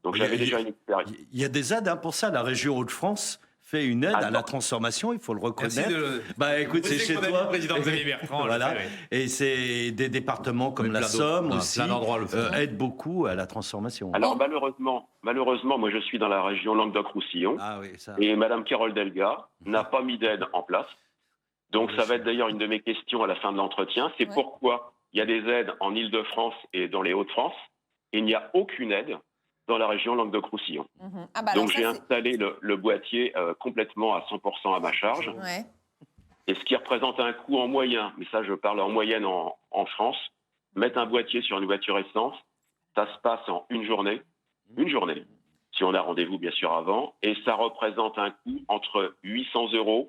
Donc j'avais déjà une expérience. Il y a des aides pour ça. La région Hauts-de-France fait une aide à la Attends. transformation, il faut le reconnaître. Merci de... Bah écoute, c'est chez toi. Président Xavier Bertrand. Voilà. le fait, oui. Et c'est des départements comme Mais la plein d'autres. Somme Non, aussi plein d'endroits le font. aident beaucoup à la transformation. Alors malheureusement, moi je suis dans la région Languedoc-Roussillon Ah oui, ça. et Madame Carole Delga n'a pas mis d'aide en place. Donc ça va être d'ailleurs une de mes questions à la fin de l'entretien, c'est Ouais. pourquoi il y a des aides en Île-de-France et dans les Hauts-de-France et il n'y a aucune aide dans la région Languedoc-Roussillon. Ah bah alors Donc ça, j'ai c'est- installé le boîtier complètement à 100% à ma charge, Ouais. et ce qui représente un coût en moyen, mais ça je parle en moyenne en France, mettre un boîtier sur une voiture essence, ça se passe en une journée, si on a rendez-vous bien sûr avant, et ça représente un coût entre 800 €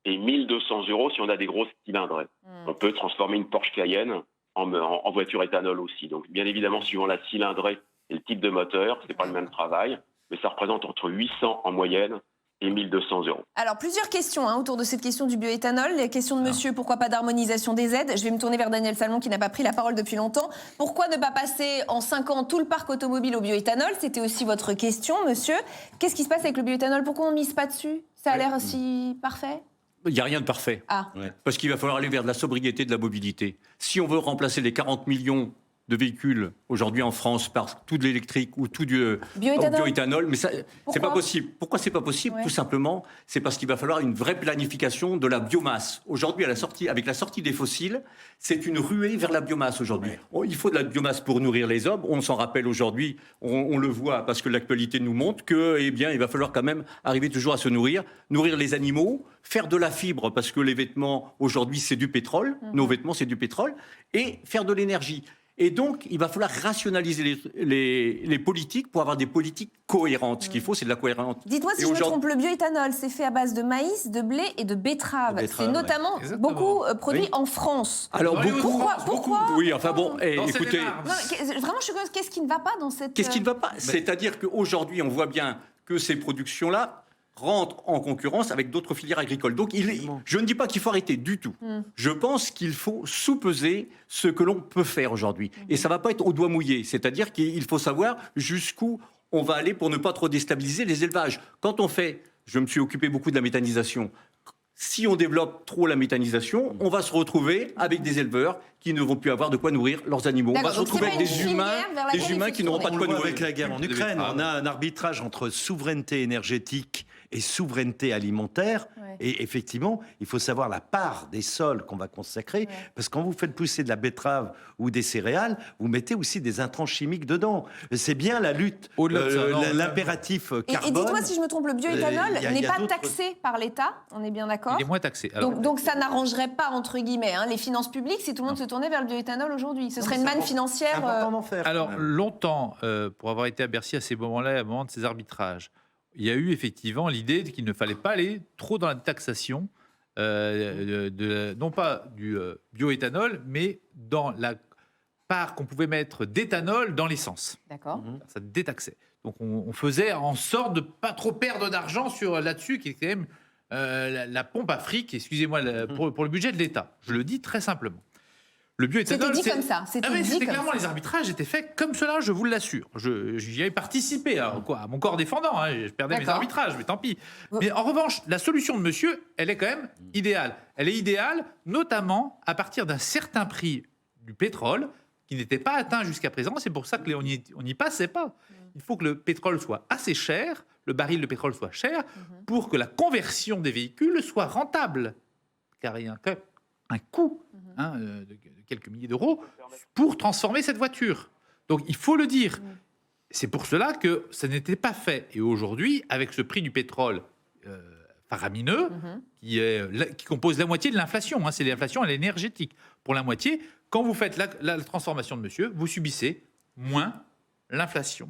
et 1200 € si on a des grosses cylindrées. On peut transformer une Porsche Cayenne en voiture éthanol aussi. Donc bien évidemment, suivant la cylindrée et le type de moteur, c'est pas le même travail, mais ça représente entre 800 en moyenne et 1200 €. Alors, plusieurs questions autour de cette question du bioéthanol. Les questions de monsieur, pourquoi pas d'harmonisation des aides? Je vais me tourner vers Daniel Salmon qui n'a pas pris la parole depuis longtemps. Pourquoi ne pas passer en 5 ans tout le parc automobile au bioéthanol? C'était aussi votre question, monsieur. Qu'est-ce qui se passe avec le bioéthanol? Pourquoi on ne mise pas dessus? Ça a l'air si parfait? Il n'y a rien de parfait. Ah, Parce qu'il va falloir aller vers de la sobriété, de la mobilité. Si on veut remplacer les 40 millions de véhicules aujourd'hui en France par tout de l'électrique ou tout du bioéthanol, mais ça, c'est pas possible. Pourquoi c'est pas possible? Ouais. Tout simplement, c'est parce qu'il va falloir une vraie planification de la biomasse. Aujourd'hui, avec la sortie des fossiles, c'est une ruée vers la biomasse aujourd'hui. Il faut de la biomasse pour nourrir les hommes. On s'en rappelle aujourd'hui, on le voit parce que l'actualité nous montre que, eh bien, il va falloir quand même arriver toujours à se nourrir les animaux, faire de la fibre parce que les vêtements aujourd'hui c'est du pétrole, nos vêtements c'est du pétrole, et faire de l'énergie. Et donc, il va falloir rationaliser les politiques pour avoir des politiques cohérentes. Ce qu'il faut, c'est de la cohérence. dites-moi si je me trompe, le bioéthanol, c'est fait à base de maïs, de blé et de betterave. C'est notamment Exactement. beaucoup produit en France. Alors, Dans les beaucoup. Hauts-de-France, Pourquoi Oui, enfin bon, Dans écoutez. Seine-et-Marne. Non, mais vraiment, je suis curieuse, qu'est-ce qui ne va pas dans cette... Qu'est-ce qui ne va pas? C'est-à-dire qu'aujourd'hui, on voit bien que ces productions-là rentrent en concurrence avec d'autres filières agricoles. Donc, je ne dis pas qu'il faut arrêter du tout. Je pense qu'il faut sous-peser ce que l'on peut faire aujourd'hui. Et ça ne va pas être au doigt mouillé. C'est-à-dire qu'il faut savoir jusqu'où on va aller pour ne pas trop déstabiliser les élevages. Quand on fait, je me suis occupé beaucoup de la méthanisation. Si on développe trop la méthanisation, on va se retrouver avec des éleveurs qui ne vont plus avoir de quoi nourrir leurs animaux. On va D'accord, se donc retrouver c'est avec pas des une humains, filière vers laquelle il faut qui n'auront pas de On quoi le voit nourrir. avec la guerre en Des Ukraine. betteraves. On a un arbitrage entre souveraineté énergétique et souveraineté alimentaire. Ouais. Et effectivement, il faut savoir la part des sols qu'on va consacrer. Parce que quand vous faites pousser de la betterave ou des céréales, vous mettez aussi des intrants chimiques dedans. C'est bien la lutte, Au-delà de ça, non, l'impératif Et carbone. dites-moi si je me trompe, le bioéthanol il y a n'est pas d'autres- taxé par l'État, on est bien d'accord? Il est moins taxé. Alors, Donc ça n'arrangerait pas, entre guillemets, les finances publiques si tout le monde se tournait vers le bioéthanol aujourd'hui. Ce serait une manne C'est financière. important d'en faire. Alors, quand même. longtemps, pour avoir été à Bercy à ces moments-là, au moment de ces arbitrages, il y a eu effectivement l'idée qu'il ne fallait pas aller trop dans la taxation, non pas du bioéthanol, mais dans la part qu'on pouvait mettre d'éthanol dans l'essence. D'accord. Ça détaxait. Donc, on faisait en sorte de pas trop perdre d'argent là-dessus, qui est quand même la pompe à fric, excusez-moi, pour le budget de l'État. Je le dis très simplement. Le bioéthanol, C'était dit comme ça. C'était dit c'était comme clairement, ça. les arbitrages étaient faits comme cela, je vous l'assure. J'y avais participé à mon corps défendant. Je perdais mes D'accord. arbitrages, mais tant pis. Mais en revanche, la solution de monsieur, elle est quand même idéale. Elle est idéale, notamment à partir d'un certain prix du pétrole qui n'était pas atteint jusqu'à présent. C'est pour ça qu'on n'y passait pas. Il faut que le pétrole soit assez cher, le baril de pétrole soit cher pour que la conversion des véhicules soit rentable. Car il y a un coût de quelques milliers d'euros pour transformer cette voiture. Donc il faut le dire. C'est pour cela que ça n'était pas fait. Et aujourd'hui, avec ce prix du pétrole faramineux, qui compose la moitié de l'inflation, c'est l'inflation énergétique. Pour la moitié, quand vous faites la transformation de monsieur, vous subissez moins l'inflation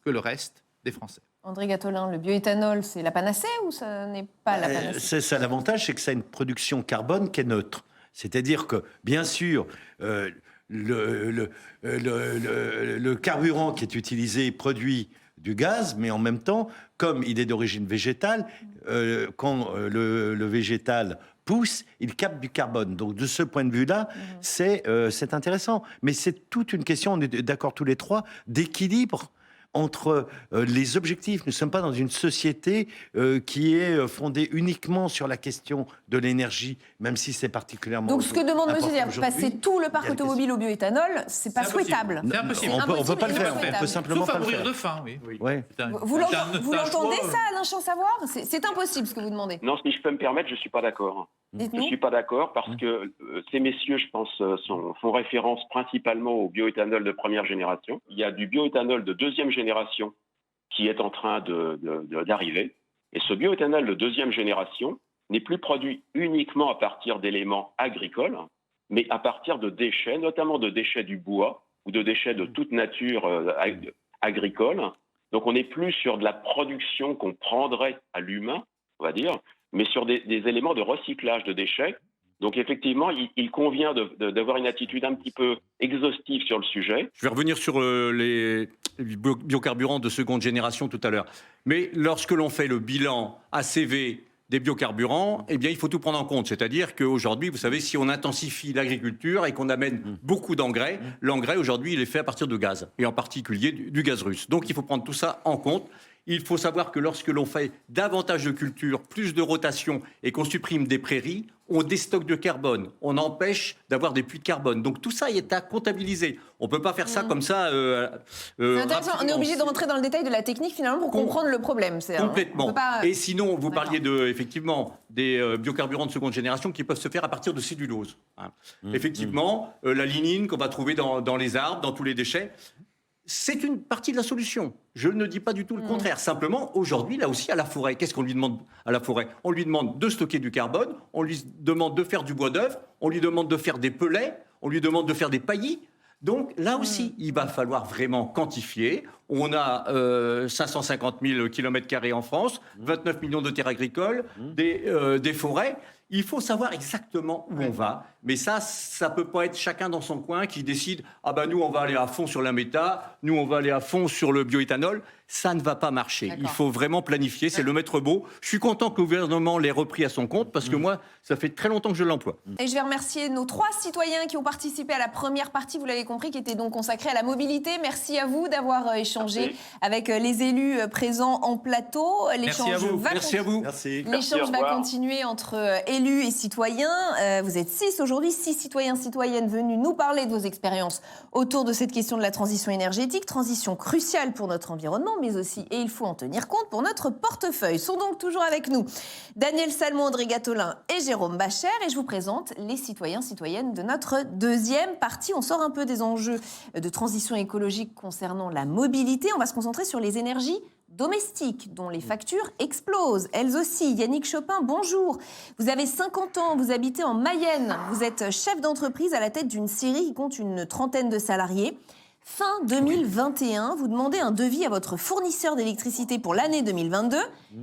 que le reste des Français. André Gattolin, le bioéthanol, c'est la panacée ou ça n'est pas la panacée? C'est ça l'avantage, c'est que ça a une production carbone qui est neutre. C'est-à-dire que, bien sûr, le carburant qui est utilisé produit du gaz, mais en même temps, comme il est d'origine végétale, quand le végétal pousse, il capte du carbone. Donc, de ce point de vue-là, c'est intéressant. Mais c'est toute une question, on est d'accord tous les trois, d'équilibre entre les objectifs. Nous ne sommes pas dans une société qui est fondée uniquement sur la question de l'énergie, même si c'est particulièrement. Donc, ce que demande M. Diab, aujourd'hui, passer tout le parc automobile au bioéthanol, c'est pas souhaitable. C'est impossible. On ne peut pas le faire. On peut simplement Sauf à pas le mourir faire. de faim, oui. Ouais. Vous l'entendez ça, Alain Champ-Savoir? C'est impossible ce que vous demandez. Non, si je peux me permettre, je ne suis pas d'accord. Je ne Dites-nous. suis pas d'accord parce que ces messieurs, je pense, font référence principalement au bioéthanol de première génération. Il y a du bioéthanol de deuxième génération qui est en train d'arriver. Et ce bioéthanol de deuxième génération n'est plus produit uniquement à partir d'éléments agricoles, mais à partir de déchets, notamment de déchets du bois ou de déchets de toute nature agricole. Donc on n'est plus sur de la production qu'on prendrait à l'humain, on va dire, mais sur des éléments de recyclage de déchets. Donc effectivement, il convient d'avoir une attitude un petit peu exhaustive sur le sujet. Je vais revenir sur les biocarburants de seconde génération tout à l'heure. Mais lorsque l'on fait le bilan ACV des biocarburants, eh bien, il faut tout prendre en compte. C'est-à-dire qu'aujourd'hui, vous savez, si on intensifie l'agriculture et qu'on amène beaucoup d'engrais, l'engrais, aujourd'hui, il est fait à partir de gaz, et en particulier du gaz russe. Donc, il faut prendre tout ça en compte. Il faut savoir que lorsque l'on fait davantage de culture, plus de rotation et qu'on supprime des prairies, on déstocke de carbone, on empêche d'avoir des puits de carbone. Donc tout ça est à comptabiliser. On ne peut pas faire ça comme ça. C'est intéressant. On est obligé de rentrer dans le détail de la technique finalement pour comprendre le problème. Complètement. Pas... Et sinon, vous parliez effectivement des biocarburants de seconde génération qui peuvent se faire à partir de cellulose. Effectivement, la lignine qu'on va trouver dans les arbres, dans tous les déchets. C'est une partie de la solution. Je ne dis pas du tout le contraire. Simplement, aujourd'hui, là aussi, à la forêt, qu'est-ce qu'on lui demande à la forêt? On lui demande de stocker du carbone, on lui demande de faire du bois d'œuvre, on lui demande de faire des pellets, on lui demande de faire des paillis. Donc là aussi, il va falloir vraiment quantifier. On a 550 000 km² en France, 29 millions de terres agricoles, des forêts. Il faut savoir exactement où on va. Mais ça peut pas être chacun dans son coin qui décide « Ah ben nous, on va aller à fond sur la méta, nous, on va aller à fond sur le bioéthanol ». Ça ne va pas marcher. Il faut vraiment planifier, c'est le maître mot. Je suis content que le gouvernement l'ait repris à son compte parce que moi, ça fait très longtemps que je l'emploie. Et je vais remercier nos 3 citoyens qui ont participé à la première partie, vous l'avez compris, qui était donc consacrée à la mobilité. Merci à vous d'avoir échangé avec les élus présents en plateau. Merci à vous. Merci à vous. L'échange va continuer entre élus et citoyens. Vous êtes 6 aujourd'hui, 6 citoyens, citoyennes venus nous parler de vos expériences autour de cette question de la transition énergétique, transition cruciale pour notre environnement, mais aussi, et il faut en tenir compte, pour notre portefeuille. Sont donc toujours avec nous Daniel Salmon, André Gattolin et Jérôme Bacher. Et je vous présente les citoyens, citoyennes de notre deuxième partie. On sort un peu des enjeux de transition écologique concernant la mobilité. On va se concentrer sur les énergies domestiques, dont les factures explosent, elles aussi. Yannick Chopin, bonjour. Vous avez 50 ans, vous habitez en Mayenne. Vous êtes chef d'entreprise à la tête d'une scierie qui compte une 30aine de salariés. Fin 2021, vous demandez un devis à votre fournisseur d'électricité pour l'année 2022.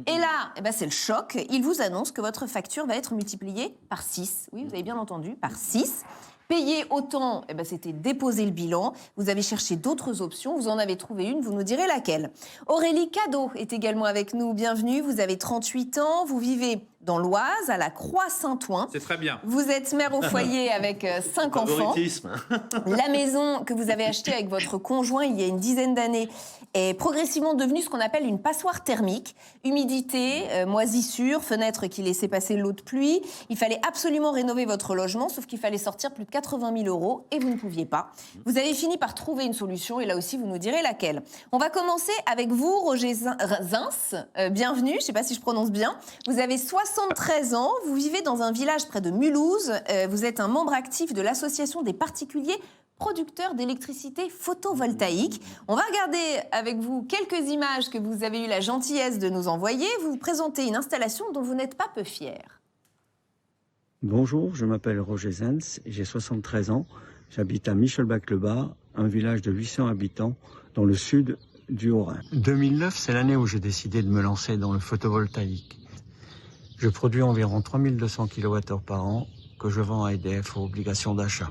Et là, c'est le choc. Il vous annonce que votre facture va être multipliée par 6. Oui, vous avez bien entendu, par 6. Payer autant, c'était déposer le bilan. Vous avez cherché d'autres options, vous en avez trouvé une, vous nous direz laquelle. Aurélie Cadeau est également avec nous, bienvenue. Vous avez 38 ans, vous vivez dans l'Oise, à la Croix-Saint-Ouen. C'est très bien. Vous êtes mère au foyer avec 5 enfants. Favoritisme. La maison que vous avez achetée avec votre conjoint il y a une dizaine d'années est progressivement devenue ce qu'on appelle une passoire thermique. Humidité, moisissure, fenêtres qui laissaient passer l'eau de pluie. Il fallait absolument rénover votre logement, sauf qu'il fallait sortir plus de 80 000 € et vous ne pouviez pas. Vous avez fini par trouver une solution et là aussi vous nous direz laquelle. On va commencer avec vous, Roger Zins. Bienvenue, je ne sais pas si je prononce bien. Vous avez 73 ans, vous vivez dans un village près de Mulhouse. Vous êtes un membre actif de l'association des particuliers producteurs d'électricité photovoltaïque. On va regarder avec vous quelques images que vous avez eu la gentillesse de nous envoyer. Vous présentez une installation dont vous n'êtes pas peu fier. Bonjour, je m'appelle Roger Zins, j'ai 73 ans. J'habite à Michelbach-le-Bas, un village de 800 habitants dans le sud du Haut-Rhin. 2009, c'est l'année où j'ai décidé de me lancer dans le photovoltaïque. Je produis environ 3200 kWh par an que je vends à EDF aux obligations d'achat.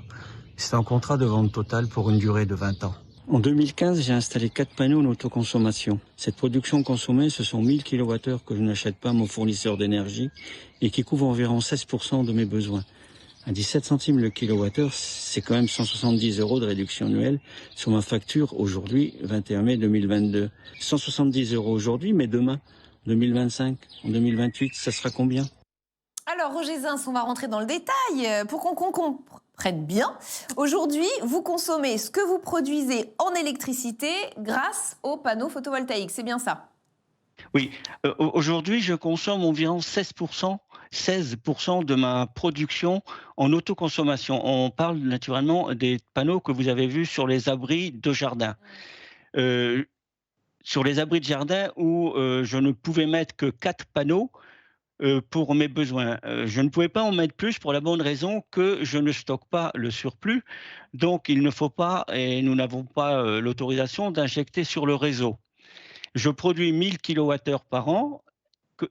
C'est un contrat de vente totale pour une durée de 20 ans. En 2015, j'ai installé 4 panneaux en autoconsommation. Cette production consommée, ce sont 1000 kWh que je n'achète pas à mon fournisseur d'énergie et qui couvre environ 16% de mes besoins. À 17 centimes le kilowattheure, c'est quand même 170 € de réduction annuelle sur ma facture aujourd'hui, 21 mai 2022. 170 € aujourd'hui, mais demain, 2025, en 2028, ça sera combien ? Alors, Roger Zins, on va rentrer dans le détail pour qu'on comprenne bien. Aujourd'hui, vous consommez ce que vous produisez en électricité grâce aux panneaux photovoltaïques. C'est bien ça ? Oui. Aujourd'hui, je consomme environ 16% de ma production en autoconsommation. On parle naturellement des panneaux que vous avez vus sur les abris de jardin. Sur les abris de jardin où je ne pouvais mettre que 4 panneaux pour mes besoins. Je ne pouvais pas en mettre plus pour la bonne raison que je ne stocke pas le surplus. Donc, il ne faut pas, et nous n'avons pas l'autorisation d'injecter sur le réseau. Je produis 1000 kWh par an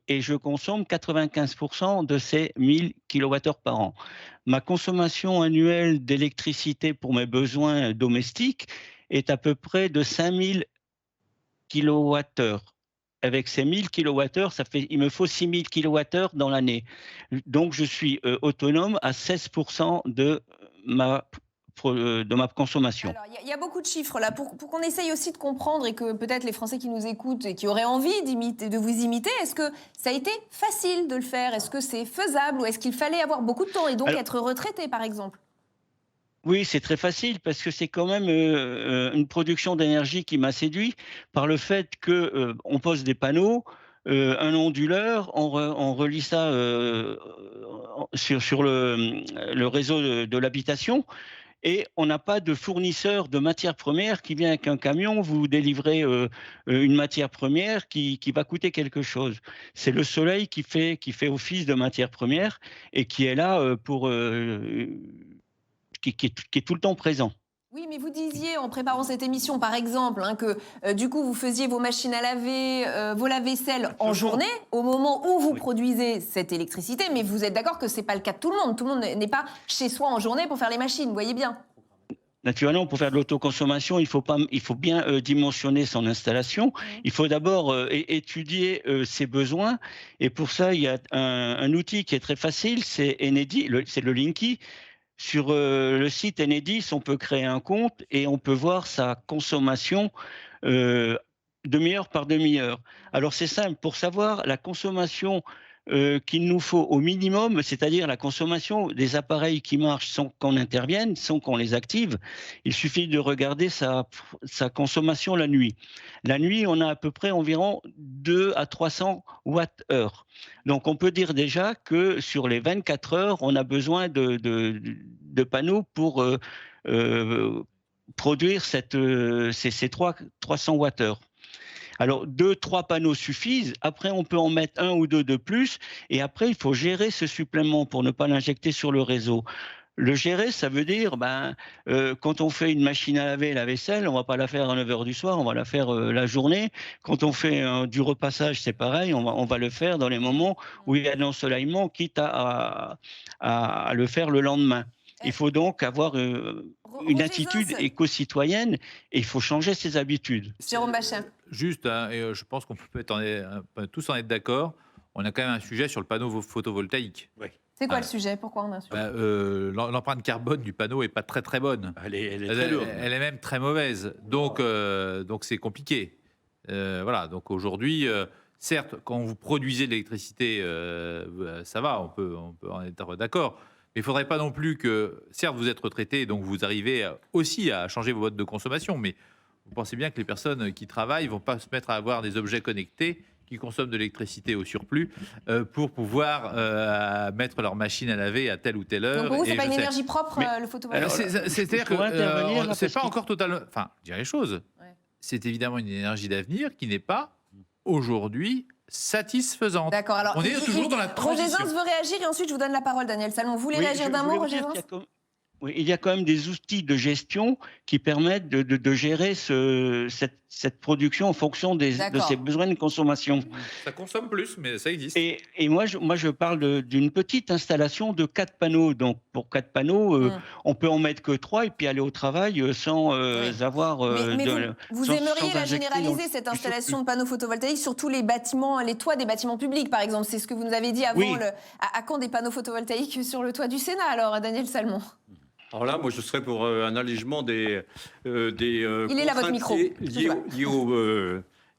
et je consomme 95% de ces 1000 kWh par an. Ma consommation annuelle d'électricité pour mes besoins domestiques est à peu près de 5000 kWh. Avec ces 1000 kWh, il me faut 6000 kWh dans l'année. Donc, je suis autonome à 16% de ma consommation. Alors, il y a beaucoup de chiffres là. Pour qu'on essaye aussi de comprendre et que peut-être les Français qui nous écoutent et qui auraient envie de vous imiter, est-ce que ça a été facile de le faire ? Est-ce que c'est faisable ou est-ce qu'il fallait avoir beaucoup de temps et donc être retraité, par exemple ? Oui, c'est très facile parce que c'est quand même une production d'énergie qui m'a séduit par le fait qu'on pose des panneaux, un onduleur, on relie ça sur le réseau de l'habitation et on n'a pas de fournisseur de matières premières qui vient avec un camion vous délivrer une matière première qui va coûter quelque chose. C'est le soleil qui fait office de matière première et qui est là qui est tout le temps présent. Oui, mais vous disiez en préparant cette émission, par exemple, que du coup, vous faisiez vos machines à laver, vos lave-vaisselle en journée, au moment où vous produisez cette électricité. Mais vous êtes d'accord que ce n'est pas le cas de tout le monde. Tout le monde n'est pas chez soi en journée pour faire les machines, vous voyez bien. Naturellement, pour faire de l'autoconsommation, il faut bien dimensionner son installation. Il faut d'abord étudier ses besoins. Et pour ça, il y a un outil qui est très facile, c'est Enedis, c'est le Linky. Sur le site Enedis, on peut créer un compte et on peut voir sa consommation demi-heure par demi-heure. Alors c'est simple, pour savoir la consommation qu'il nous faut au minimum, c'est-à-dire la consommation des appareils qui marchent sans qu'on intervienne, sans qu'on les active, il suffit de regarder sa consommation la nuit. La nuit, on a à peu près environ 200 à 300 Wh. Donc on peut dire déjà que sur les 24 heures, on a besoin de panneaux pour produire ces 300 Wh. Alors, 2-3 panneaux suffisent. Après, on peut en mettre 1 ou 2 de plus. Et après, il faut gérer ce supplément pour ne pas l'injecter sur le réseau. Le gérer, ça veut dire, quand on fait une machine à laver la vaisselle, on ne va pas la faire à 9h du soir, on va la faire la journée. Quand on fait du repassage, c'est pareil, on va le faire dans les moments où il y a de l'ensoleillement, quitte à le faire le lendemain. Il faut donc avoir une attitude éco-citoyenne et il faut changer ses habitudes. Jérôme Bachin. Juste, et je pense qu'on peut tous en être d'accord, on a quand même un sujet sur le panneau photovoltaïque. C'est quoi le sujet? Pourquoi on a un sujet? L'empreinte carbone du panneau est pas très très bonne. Elle est très lourde. Elle est même très mauvaise. Donc c'est compliqué. Voilà. Donc aujourd'hui, certes, quand vous produisez de l'électricité, ça va, on peut en être d'accord. Mais il ne faudrait pas non plus que, certes, vous êtes retraité, donc vous arrivez aussi à changer vos modes de consommation, mais vous pensez bien que les personnes qui travaillent ne vont pas se mettre à avoir des objets connectés qui consomment de l'électricité au surplus pour pouvoir mettre leur machine à laver à telle ou telle heure. Donc pour vous, c'est pas une énergie propre, le photovoltaïque? C'est-à-dire que c'est pas encore totalement... Enfin, je dirais les choses. Ouais. C'est évidemment une énergie d'avenir qui n'est pas aujourd'hui satisfaisante. D'accord, alors... On est toujours dans la Roger transition. Zins veut réagir et ensuite je vous donne la parole, Daniel Salmon. Vous voulez réagir d'un mot, Roger Zins? Oui, il y a quand même des outils de gestion qui permettent de gérer cette production en fonction de ses besoins de consommation. Ça consomme plus, mais ça existe. Et moi, je parle d'une petite installation de 4 panneaux. Donc, pour 4 panneaux, on peut en mettre que 3 et puis aller au travail sans avoir... Mais vous aimeriez la généraliser, cette installation de panneaux photovoltaïques sur tous les bâtiments, les toits des bâtiments publics, par exemple. C'est ce que vous nous avez dit avant. Oui. À quand des panneaux photovoltaïques sur le toit du Sénat, alors, Daniel Salmon? Alors là, moi, je serais pour un allègement des Il est là, votre micro.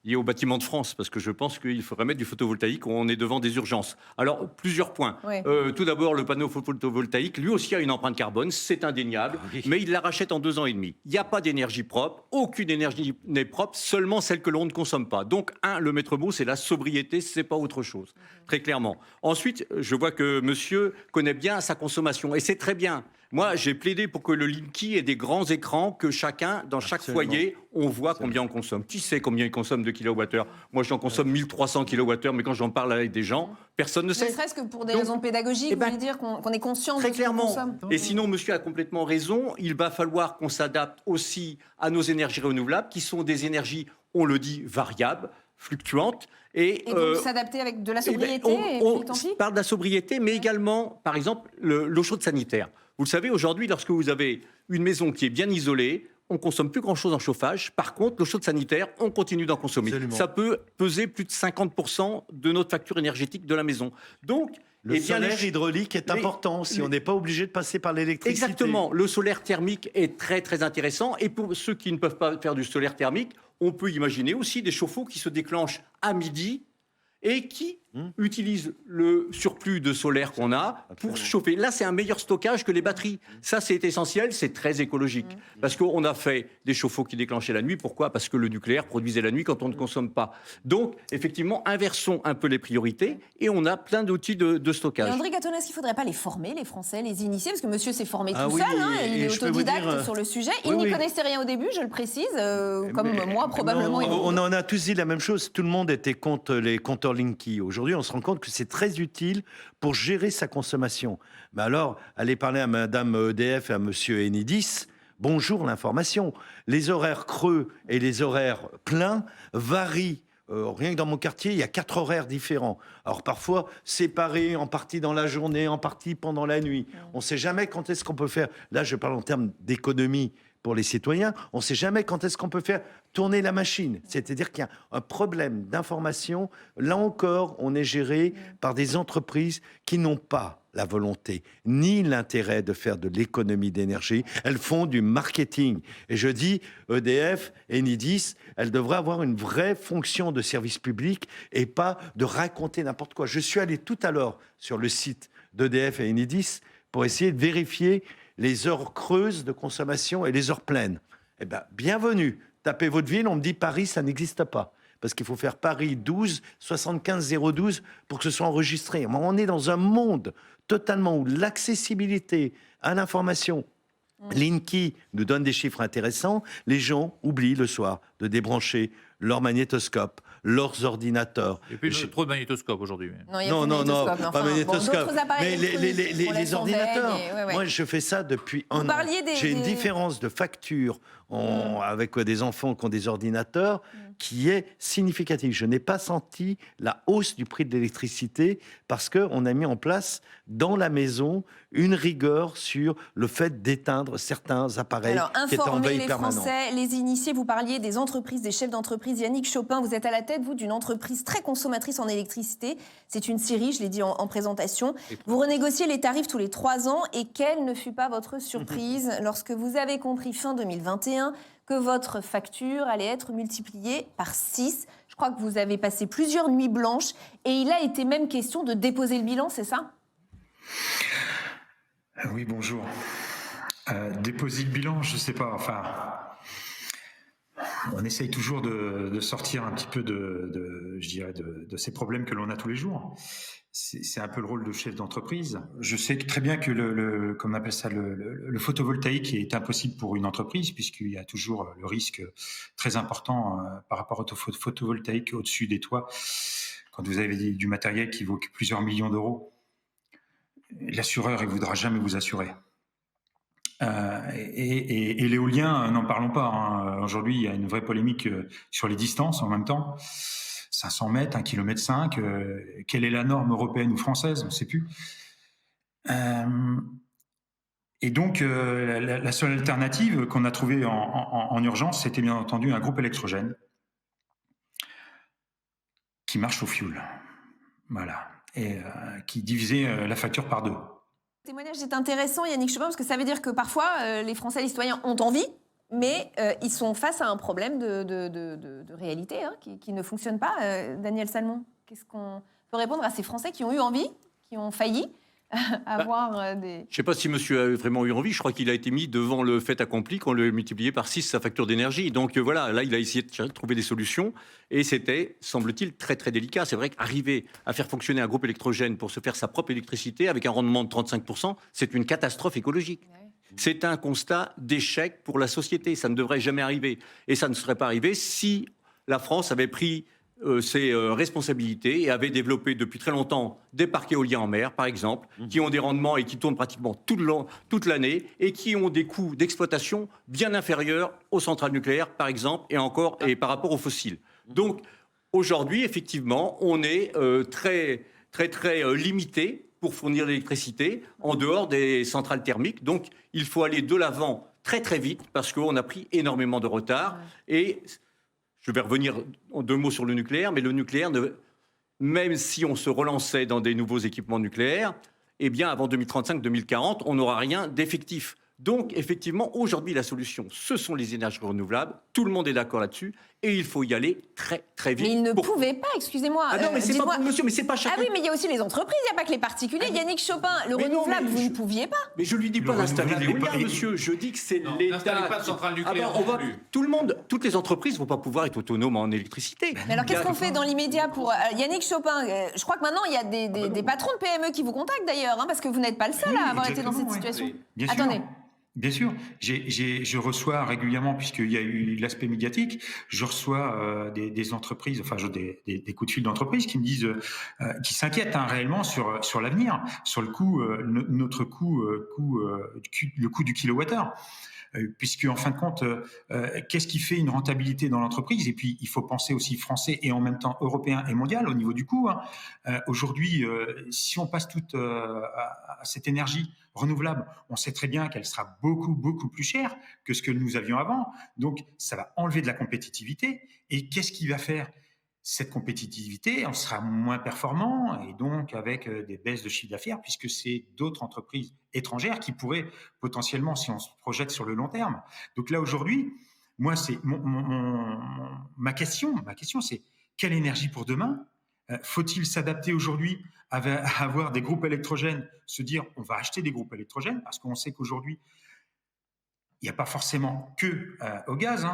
liées au bâtiment de France, parce que je pense qu'il faudrait mettre du photovoltaïque, on est devant des urgences. Alors, plusieurs points. Ouais. Tout d'abord, le panneau photovoltaïque, lui aussi a une empreinte carbone, c'est indéniable, mais il la rachète en 2 ans et demi. Il n'y a pas d'énergie propre, aucune énergie n'est propre, seulement celle que l'on ne consomme pas. Donc, le maître mot, c'est la sobriété, c'est pas autre chose, très clairement. Ensuite, je vois que monsieur connaît bien sa consommation, et c'est très bien. Moi, j'ai plaidé pour que le Linky ait des grands écrans, que chacun, dans chaque foyer, on voit combien on consomme. Qui sait combien il consomme de kilowattheures? Moi, j'en consomme 1300 kilowattheures, mais quand j'en parle avec des gens, personne ne sait. Ne serait-ce que pour des raisons pédagogiques, vous voulez dire qu'on est conscient de ce qu'on consomme. Et sinon, monsieur a complètement raison, il va falloir qu'on s'adapte aussi à nos énergies renouvelables, qui sont des énergies, on le dit, variables, fluctuantes. Et donc s'adapter avec de la sobriété on parle de la sobriété, mais également, par exemple, l'eau chaude sanitaire. Vous le savez, aujourd'hui, lorsque vous avez une maison qui est bien isolée, on ne consomme plus grand-chose en chauffage. Par contre, l'eau chaude sanitaire, on continue d'en consommer. Absolument. Ça peut peser plus de 50% de notre facture énergétique de la maison. Donc, le solaire hydraulique est important si on n'est pas obligé de passer par l'électricité. Exactement. Le solaire thermique est très, très intéressant. Et pour ceux qui ne peuvent pas faire du solaire thermique, on peut imaginer aussi des chauffe-eau qui se déclenchent à midi et qui utilisent le surplus de solaire qu'on a pour se chauffer. Là, c'est un meilleur stockage que les batteries. Ça, c'est essentiel, c'est très écologique. Parce qu'on a fait des chauffe-eau qui déclenchaient la nuit. Pourquoi? Parce que le nucléaire produisait la nuit quand on ne consomme pas. Donc, effectivement, inversons un peu les priorités et on a plein d'outils de stockage. Et André Gattoni, est-ce qu'il ne faudrait pas les former, les Français, les initier? Parce que monsieur s'est formé tout oui, seul, il est autodidacte sur le sujet. Il n'y oui. connaissait rien au début, je le précise, comme moi probablement. On en a tous dit la même chose. Tout le monde était contre les compteurs Linky. Aujourd'hui, on se rend compte que c'est très utile pour gérer sa consommation. Mais alors, allez parler à Madame EDF et à Monsieur Enedis. Bonjour l'information. Les horaires creux et les horaires pleins varient. Rien que dans mon quartier, il y a 4 horaires différents. Alors parfois, séparés, en partie dans la journée, en partie pendant la nuit. On ne sait jamais quand est-ce qu'on peut faire. Là, je parle en termes d'économie pour les citoyens. On ne sait jamais quand est-ce qu'on peut faire tourner la machine. C'est-à-dire qu'il y a un problème d'information. Là encore, on est géré par des entreprises qui n'ont pas la volonté ni l'intérêt de faire de l'économie d'énergie. Elles font du marketing. Et je dis, EDF, Enedis, elles devraient avoir une vraie fonction de service public et pas de raconter n'importe quoi. Je suis allé tout à l'heure sur le site d'EDF et Enedis pour essayer de vérifier les heures creuses de consommation et les heures pleines. Eh bien, bienvenue. Tapez votre ville, on me dit Paris, ça n'existe pas. Parce qu'il faut faire Paris 12, 75 012 pour que ce soit enregistré. On est dans un monde totalement où l'accessibilité à l'information, Linky nous donne des chiffres intéressants. Les gens oublient le soir de débrancher leur magnétoscope, leurs ordinateurs. Et puis trop de magnétoscopes aujourd'hui. Non, pas magnétoscope. Mais les ordinateurs. Moi, je fais ça depuis un an. J'ai une différence de facture avec des enfants qui ont des ordinateurs qui est significative. Je n'ai pas senti la hausse du prix de l'électricité parce qu'on a mis en place dans la maison une rigueur sur le fait d'éteindre certains appareils Alors, qui étaient en informer veille les permanente. Français, les initiés, vous parliez des entreprises, des chefs d'entreprise. Yannick Chopin, vous êtes à la tête, vous, d'une entreprise très consommatrice en électricité. C'est une scierie, je l'ai dit en présentation. Vous renégociez les tarifs tous les 3 ans. Et quelle ne fut pas votre surprise lorsque vous avez compris fin 2021 que votre facture allait être multipliée par 6. Je crois que vous avez passé plusieurs nuits blanches. Et il a été même question de déposer le bilan, c'est ça ? Oui, bonjour. Déposer le bilan, je ne sais pas. Enfin, on essaye toujours de sortir un petit peu de ces problèmes que l'on a tous les jours. C'est un peu le rôle de chef d'entreprise. Je sais très bien que comme on appelle ça, le photovoltaïque est impossible pour une entreprise, puisqu'il y a toujours le risque très important par rapport au photovoltaïque au-dessus des toits. Quand vous avez du matériel qui vaut plusieurs millions d'euros, l'assureur, il ne voudra jamais vous assurer. Et l'éolien, n'en parlons pas. Hein. Aujourd'hui, il y a une vraie polémique sur les distances en même temps. 500 mètres, 1,5 km, quelle est la norme européenne ou française? On ne sait plus. Et donc, la seule alternative qu'on a trouvée en urgence, c'était bien entendu un groupe électrogène qui marche au fioul. Voilà. Et qui divisait la facture par 2. Le témoignage est intéressant, Yannick Chopin, parce que ça veut dire que parfois, les Français, les citoyens ont envie, mais ils sont face à un problème de réalité qui ne fonctionne pas. Daniel Salmon, qu'est-ce qu'on peut répondre à ces Français qui ont eu envie, qui ont failli avoir des... Je ne sais pas si monsieur a vraiment eu envie. Je crois qu'il a été mis devant le fait accompli qu'on lui a multiplié par 6 sa facture d'énergie. Donc voilà, là, il a essayé de trouver des solutions. Et c'était, semble-t-il, très, très délicat. C'est vrai qu'arriver à faire fonctionner un groupe électrogène pour se faire sa propre électricité avec un rendement de 35%, c'est une catastrophe écologique. C'est un constat d'échec pour la société. Ça ne devrait jamais arriver. Et ça ne serait pas arrivé si la France avait pris ses responsabilités et avait développé depuis très longtemps des parcs éoliens en mer, par exemple, qui ont des rendements et qui tournent pratiquement toute l'année et qui ont des coûts d'exploitation bien inférieurs aux centrales nucléaires, par exemple, et par rapport aux fossiles. Donc, aujourd'hui, effectivement, on est très limité pour fournir l'électricité en dehors des centrales thermiques. Donc, il faut aller de l'avant très, très vite parce qu'on a pris énormément de retard. Et je vais revenir en 2 mots sur le nucléaire, mais le nucléaire, même si on se relançait dans des nouveaux équipements nucléaires, eh bien, avant 2035-2040, on n'aura rien d'effectif. Donc, effectivement, aujourd'hui, la solution, ce sont les énergies renouvelables. Tout le monde est d'accord là-dessus. Et il faut y aller très, très vite. Mais il ne pouvait pas, excusez-moi. Ah non, mais c'est pas, monsieur, mais c'est pas chacun. Ah oui, mais il y a aussi les entreprises, il n'y a pas que les particuliers. Yannick Chopin, le renouvelable, vous ne pouviez pas. Mais je lui dis pas d'installer l'éolien, monsieur. Je dis que c'est l'État. N'installez pas de centrale nucléaire. Tout le monde, toutes les entreprises ne vont pas pouvoir être autonomes en électricité. Mais alors, qu'est-ce qu'on fait dans l'immédiat pour Yannick Chopin? Je crois que maintenant, il y a des patrons de PME qui vous contactent d'ailleurs, parce que vous n'êtes pas le seul à avoir été dans cette situation. Bien Attendez. Sûr. Bien sûr, je reçois régulièrement, puisqu'il y a eu l'aspect médiatique, je reçois des entreprises, enfin des coups de fil d'entreprises qui me disent, qui s'inquiètent réellement sur l'avenir, sur le coût, notre coût, le coût du kilowattheure. Puisque en fin de compte, qu'est-ce qui fait une rentabilité dans l'entreprise? Et puis, il faut penser aussi français et en même temps européen et mondial au niveau du coût. Aujourd'hui, si on passe toute à cette énergie renouvelable, on sait très bien qu'elle sera beaucoup, beaucoup plus chère que ce que nous avions avant. Donc, ça va enlever de la compétitivité. Et qu'est-ce qui va faire cette compétitivité? On sera moins performant et donc avec des baisses de chiffre d'affaires, puisque c'est d'autres entreprises étrangères qui pourraient potentiellement, si on se projette sur le long terme. Donc là, aujourd'hui, moi, c'est ma question, c'est quelle énergie pour demain? Faut-il s'adapter aujourd'hui à avoir des groupes électrogènes, se dire on va acheter des groupes électrogènes, parce qu'on sait qu'aujourd'hui, il n'y a pas forcément que au gaz,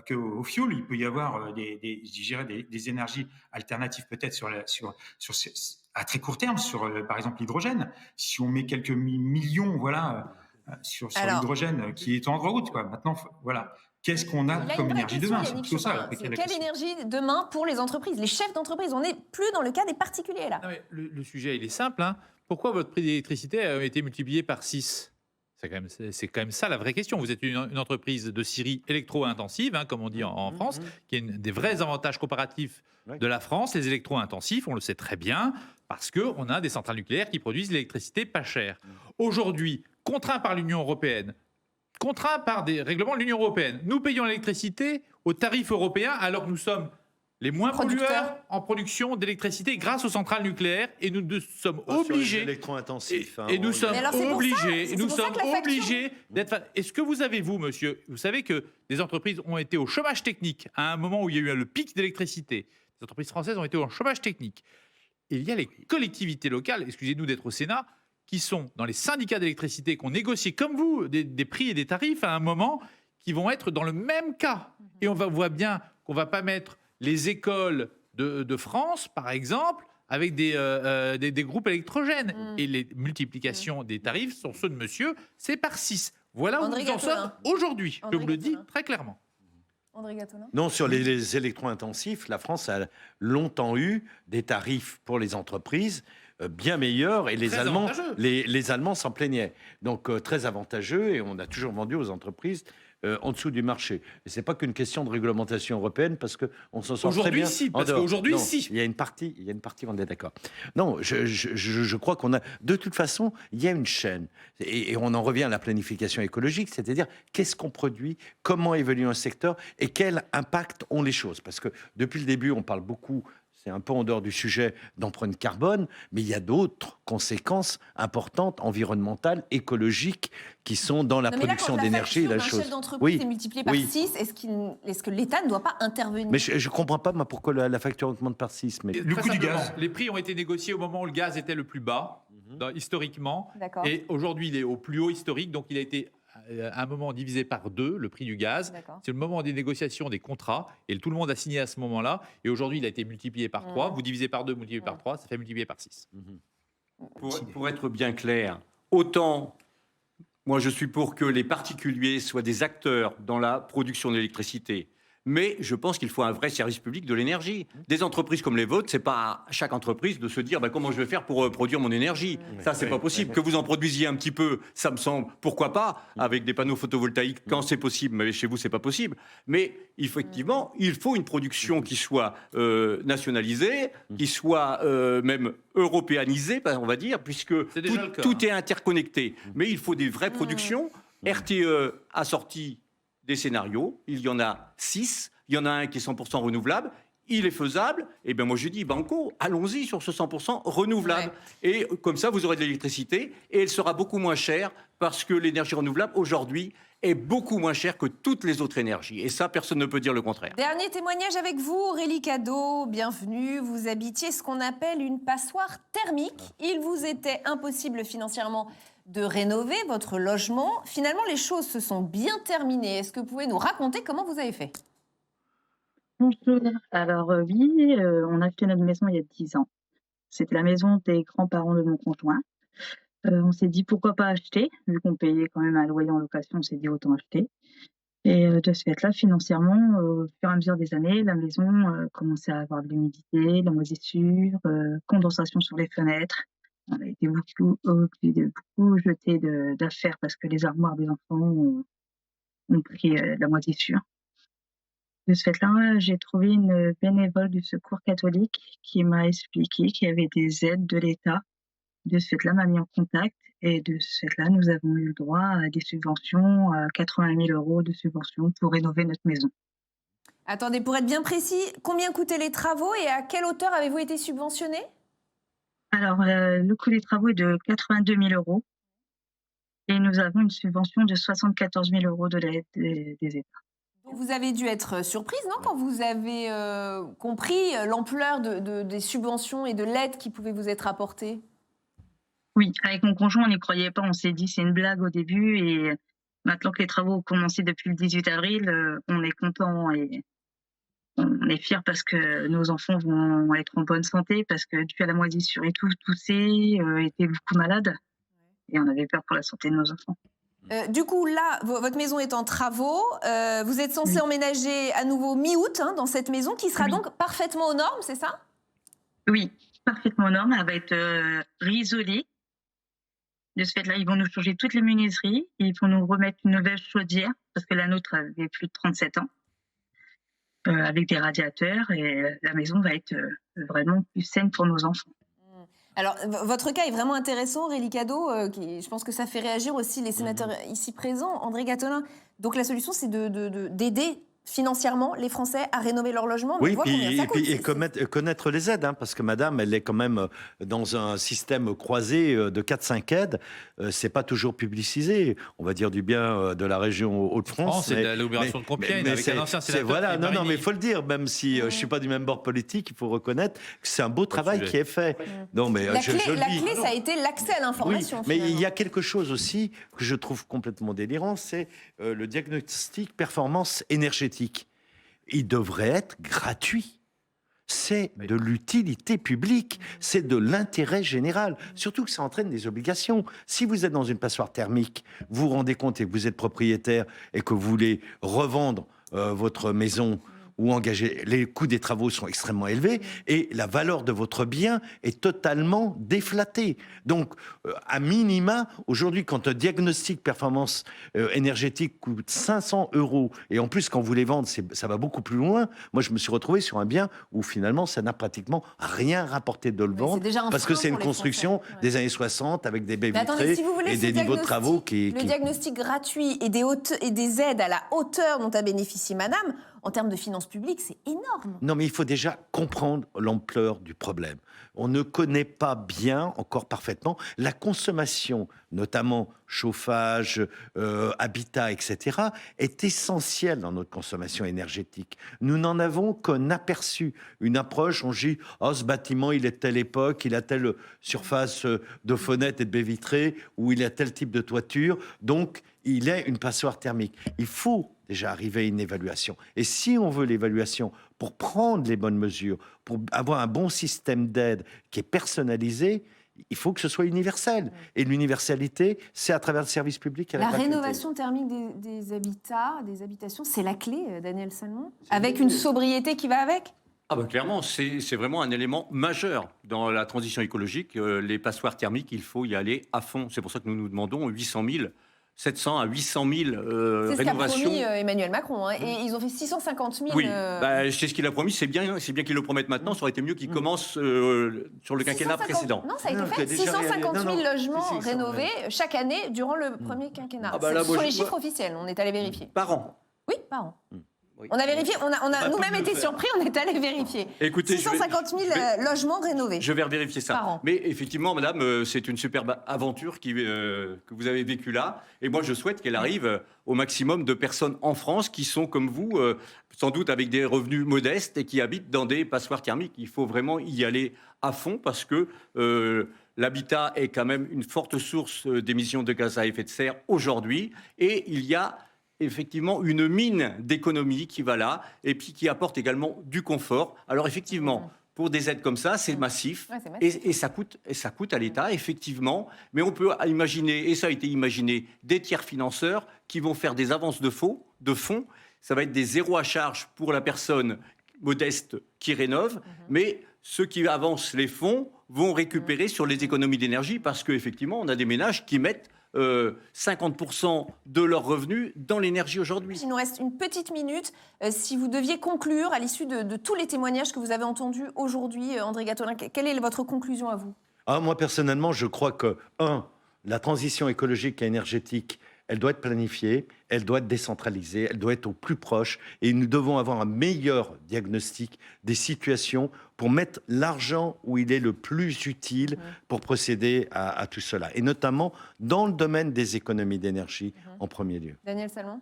qu'au fioul. Il peut y avoir des énergies alternatives peut-être à très court terme, par exemple l'hydrogène. Si on met quelques millions, sur l'hydrogène qui est en route, quoi. Maintenant, voilà. Qu'est-ce qu'on a comme énergie demain? C'est plutôt ça. Quelle énergie demain pour les entreprises, les chefs d'entreprise? On n'est plus dans le cas des particuliers là. Non, mais le sujet, il est simple. Pourquoi votre prix d'électricité a été multiplié par 6? C'est quand même ça la vraie question. Vous êtes une entreprise de scierie électro-intensive, comme on dit en France, qui a des vrais avantages comparatifs de la France. Les électro-intensifs, on le sait très bien, parce qu'on a des centrales nucléaires qui produisent de l'électricité pas chère. Aujourd'hui, contraints par l'Union européenne, contraints par des règlements de l'Union européenne, nous payons l'électricité au tarif européen alors que nous sommes les moins pollueurs en production d'électricité grâce aux centrales nucléaires et nous sommes obligés. Électro-intensifs. Et nous sommes obligés. Nous sommes obligés d'être. Est-ce que vous avez, vous, monsieur, vous savez que des entreprises ont été au chômage technique à un moment où il y a eu le pic d'électricité. Les entreprises françaises ont été au chômage technique. Et il y a les collectivités locales, excusez-nous d'être au Sénat, qui sont dans les syndicats d'électricité, qui ont négocié comme vous des prix et des tarifs à un moment, qui vont être dans le même cas. Et on voit bien qu'on ne va pas mettre les écoles de France, par exemple, avec des groupes électrogènes. Et les multiplications des tarifs sont ceux de monsieur, c'est par 6. Voilà où nous en sommes aujourd'hui. Je vous le dis très clairement. André Gattolin ? Non, sur les électro-intensifs, la France a longtemps eu des tarifs pour les entreprises bien meilleurs et les Allemands s'en plaignaient. Donc très avantageux et on a toujours vendu aux entreprises en dessous du marché. Et c'est pas qu'une question de réglementation européenne parce que on s'en sort très bien. Aujourd'hui, si. Il y a une partie, on est d'accord. Non, je crois qu'on a, de toute façon, il y a une chaîne et on en revient à la planification écologique, c'est-à-dire qu'est-ce qu'on produit, comment évolue un secteur et quel impact ont les choses. Parce que depuis le début, on parle beaucoup. C'est un peu en dehors du sujet d'empreinte carbone, mais il y a d'autres conséquences importantes, environnementales, écologiques, qui sont dans la production d'énergie. La chef d'entreprise est multipliée par 6. Est-ce que l'État ne doit pas intervenir ? Mais je ne comprends pas moi, pourquoi la facture augmente par 6. Mais... Le coût du gaz. Les prix ont été négociés au moment où le gaz était le plus bas, historiquement. Et aujourd'hui, il est au plus haut historique, donc il a été à un moment divisé par 2, le prix du gaz. C'est le moment des négociations des contrats et tout le monde a signé à ce moment-là. Et aujourd'hui, il a été multiplié par 3. Vous divisez par 2, multiplié par 3, ça fait multiplier par 6. Pour être bien clair, autant moi je suis pour que les particuliers soient des acteurs dans la production d'électricité. Mais je pense qu'il faut un vrai service public de l'énergie. Des entreprises comme les vôtres, c'est pas à chaque entreprise de se dire comment je vais faire pour produire mon énergie. Ça, c'est pas possible. Que vous en produisiez un petit peu, ça me semble, pourquoi pas, avec des panneaux photovoltaïques quand c'est possible, mais chez vous, c'est pas possible. Mais effectivement, il faut une production qui soit nationalisée, qui soit même européanisée, on va dire, puisque tout est interconnecté. Mais il faut des vraies productions. RTE a sorti des scénarios, il y en a 6, il y en a un qui est 100% renouvelable, il est faisable, et bien moi je dis banco, allons-y sur ce 100% renouvelable. Et comme ça vous aurez de l'électricité et elle sera beaucoup moins chère parce que l'énergie renouvelable aujourd'hui est beaucoup moins chère que toutes les autres énergies. Et ça, personne ne peut dire le contraire. Dernier témoignage avec vous, Aurélie Cadeau, bienvenue. Vous habitiez ce qu'on appelle une passoire thermique. Il vous était impossible financièrement de rénover votre logement. Finalement, les choses se sont bien terminées. Est-ce que vous pouvez nous raconter comment vous avez fait ? Bonjour. Alors oui, on a acheté notre maison il y a 10 ans. C'était la maison des grands-parents de mon conjoint. On s'est dit pourquoi pas acheter, vu qu'on payait quand même un loyer en location, on s'est dit autant acheter. Et de ce fait-là, financièrement, au fur et à mesure des années, la maison commençait à avoir de l'humidité, de la moisissure, condensation sur les fenêtres. On a été obligé de beaucoup jeter d'affaires parce que les armoires des enfants ont pris de la moisissure. De ce fait-là, j'ai trouvé une bénévole du Secours catholique qui m'a expliqué qu'il y avait des aides de l'État. De ce fait-là, m'a mis en contact et de ce fait-là, nous avons eu le droit à des subventions, à 80 000 € de subventions pour rénover notre maison. Attendez, pour être bien précis, combien coûtaient les travaux et à quelle hauteur avez-vous été subventionné ? Alors, le coût des travaux est de 82 000 € et nous avons une subvention de 74 000 € de l'aide des États. Vous avez dû être surprise, non, quand vous avez compris l'ampleur des subventions et de l'aide qui pouvait vous être apportée ? Oui, avec mon conjoint, on n'y croyait pas. On s'est dit c'est une blague au début et maintenant que les travaux ont commencé depuis le 18 avril, on est content et on est fiers parce que nos enfants vont être en bonne santé parce que dû à la moisissure et tout, toussaient, étaient beaucoup malades et on avait peur pour la santé de nos enfants. Du coup, là, votre maison est en travaux. Vous êtes censé emménager à nouveau mi-août dans cette maison qui sera donc parfaitement aux normes, c'est ça ? Oui, parfaitement aux normes. Elle va être réisolée. De ce fait-là, ils vont nous changer toutes les menuiseries. Et ils vont nous remettre une nouvelle chaudière parce que la nôtre avait plus de 37 ans. Avec des radiateurs. Et la maison va être vraiment plus saine pour nos enfants. Alors, votre cas est vraiment intéressant, Aurélie Cadot. Je pense que ça fait réagir aussi les sénateurs ici présents. André Gattolin, donc la solution, c'est d'aider financièrement les Français à rénover leur logement. Mais Oui, on voit combien ça coûte. et connaître les aides, hein, parce que madame, elle est quand même dans un système croisé de 4-5 aides. C'est pas toujours publicisé. On va dire du bien de la région Hauts-de-France. C'est de l'agglomération de Compiègne, avec un ancien sénateur. Voilà, Philippe non, mais Marini. il faut le dire, même si je suis pas du même bord politique, il faut reconnaître que c'est un beau travail sujet. qui est fait. Non, mais La je clé, le dis. ça a été l'accès à l'information. Oui, mais il y finalement. a quelque chose aussi que je trouve complètement délirant, c'est le diagnostic performance énergétique. Il devrait être gratuit. C'est de l'utilité publique, c'est de l'intérêt général. Surtout que ça entraîne des obligations. Si vous êtes dans une passoire thermique, vous vous rendez compte et que vous êtes propriétaire et que vous voulez revendre votre maison ou engager, les coûts des travaux sont extrêmement élevés et la valeur de votre bien est totalement déflatée. Donc, à minima, aujourd'hui, quand un diagnostic performance énergétique coûte 500 € et en plus, quand vous les vendez, ça va beaucoup plus loin. Moi, je me suis retrouvé sur un bien où finalement, ça n'a pratiquement rien rapporté de le vendre déjà un parce que frein c'est une pour les construction Français. Ouais. des années 60 avec des baies Mais attendez, vitrées si vous voulez, et des niveaux de travaux le diagnostic gratuit et des aides à la hauteur dont a bénéficié madame, en termes de finances publiques, c'est énorme. Non, mais il faut déjà comprendre l'ampleur du problème. On ne connaît pas bien, encore parfaitement, la consommation, notamment chauffage, habitat, etc., est essentielle dans notre consommation énergétique. Nous n'en avons qu'un aperçu, une approche. On dit, oh, ce bâtiment, il est de telle époque, il a telle surface de fenêtres et de baies vitrées, ou il a tel type de toiture, donc il est une passoire thermique. Il faut déjà arriver à une évaluation. Et si on veut l'évaluation pour prendre les bonnes mesures, pour avoir un bon système d'aide qui est personnalisé, il faut que ce soit universel. Et l'universalité, c'est à travers le service public. La rénovation thermique des habitats, des habitations, c'est la clé, Daniel Salmon, avec une sobriété qui va avec. Ah ben clairement, c'est vraiment un élément majeur dans la transition écologique. Les passoires thermiques, il faut y aller à fond. C'est pour ça que nous nous demandons 700 à 800 000 rénovations. C'est ce qu'a promis Emmanuel Macron. Hein, et ils ont fait 650 000. Oui, c'est ce qu'il a promis. C'est bien qu'ils le promettent maintenant. Ça aurait été mieux qu'ils commencent sur le quinquennat précédent. Non, ça a été fait. 650 000 logements rénovés chaque année durant le premier quinquennat. Ce sont les chiffres officiels. On est allé vérifier. Par an. Oui, par an. On a vérifié, on a nous-mêmes été surpris, on est allé vérifier. Écoutez, 650 000 logements rénovés. Je vais revérifier ça. Par an. Mais effectivement, madame, c'est une superbe aventure que vous avez vécue là. Et moi, je souhaite qu'elle arrive au maximum de personnes en France qui sont comme vous, sans doute avec des revenus modestes et qui habitent dans des passoires thermiques. Il faut vraiment y aller à fond parce que l'habitat est quand même une forte source d'émissions de gaz à effet de serre aujourd'hui. Et il y a effectivement une mine d'économie qui va là et puis qui apporte également du confort. Alors effectivement, pour des aides comme ça, c'est massif, Ouais, c'est massif. et ça coûte à l'État, effectivement. Mais on peut imaginer, et ça a été imaginé, des tiers financeurs qui vont faire des avances de fonds. Ça va être des zéros à charge pour la personne modeste qui rénove, mais ceux qui avancent les fonds vont récupérer sur les économies d'énergie parce qu'effectivement, on a des ménages qui mettent 50% de leurs revenus dans l'énergie aujourd'hui. Il nous reste une petite minute. Si vous deviez conclure à l'issue de tous les témoignages que vous avez entendus aujourd'hui, André Gattolin, quelle est votre conclusion à vous ? Moi, personnellement, je crois que, la transition écologique et énergétique, elle doit être planifiée, elle doit être décentralisée, elle doit être au plus proche. Et nous devons avoir un meilleur diagnostic des situations pour mettre l'argent où il est le plus utile pour procéder à tout cela. Et notamment dans le domaine des économies d'énergie en premier lieu. Daniel Salmon ?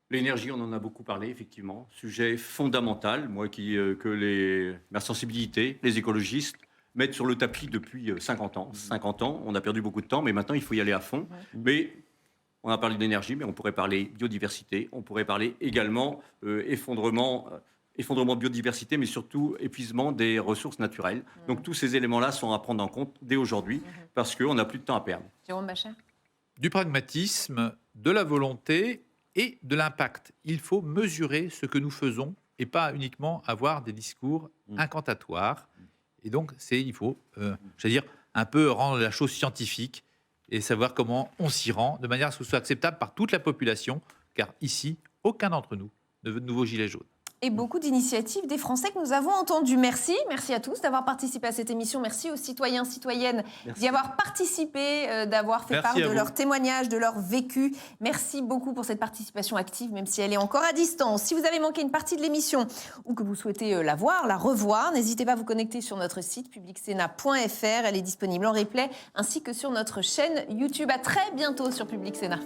L'énergie, on en a beaucoup parlé, effectivement. Sujet fondamental, moi, ma sensibilité, les écologistes, mettent sur le tapis depuis 50 ans. 50 ans, on a perdu beaucoup de temps, mais maintenant, il faut y aller à fond. Mais on a parlé d'énergie, mais on pourrait parler biodiversité, on pourrait parler également effondrement biodiversité, mais surtout épuisement des ressources naturelles. Donc tous ces éléments-là sont à prendre en compte dès aujourd'hui, parce qu'on n'a plus de temps à perdre. Jérôme Bascher ? Du pragmatisme, de la volonté et de l'impact. Il faut mesurer ce que nous faisons et pas uniquement avoir des discours incantatoires. Et donc, il faut, un peu rendre la chose scientifique et savoir comment on s'y rend, de manière à ce que ce soit acceptable par toute la population, car ici, aucun d'entre nous ne veut de nouveaux gilets jaunes. et beaucoup d'initiatives des Français que nous avons entendues. Merci à tous d'avoir participé à cette émission. Merci aux citoyens, citoyennes d'y avoir participé, d'avoir fait part de leur témoignage, de leur vécu. Merci beaucoup pour cette participation active, même si elle est encore à distance. Si vous avez manqué une partie de l'émission ou que vous souhaitez la voir, la revoir, n'hésitez pas à vous connecter sur notre site publicsénat.fr. Elle est disponible en replay ainsi que sur notre chaîne YouTube. À très bientôt sur Public Sénat.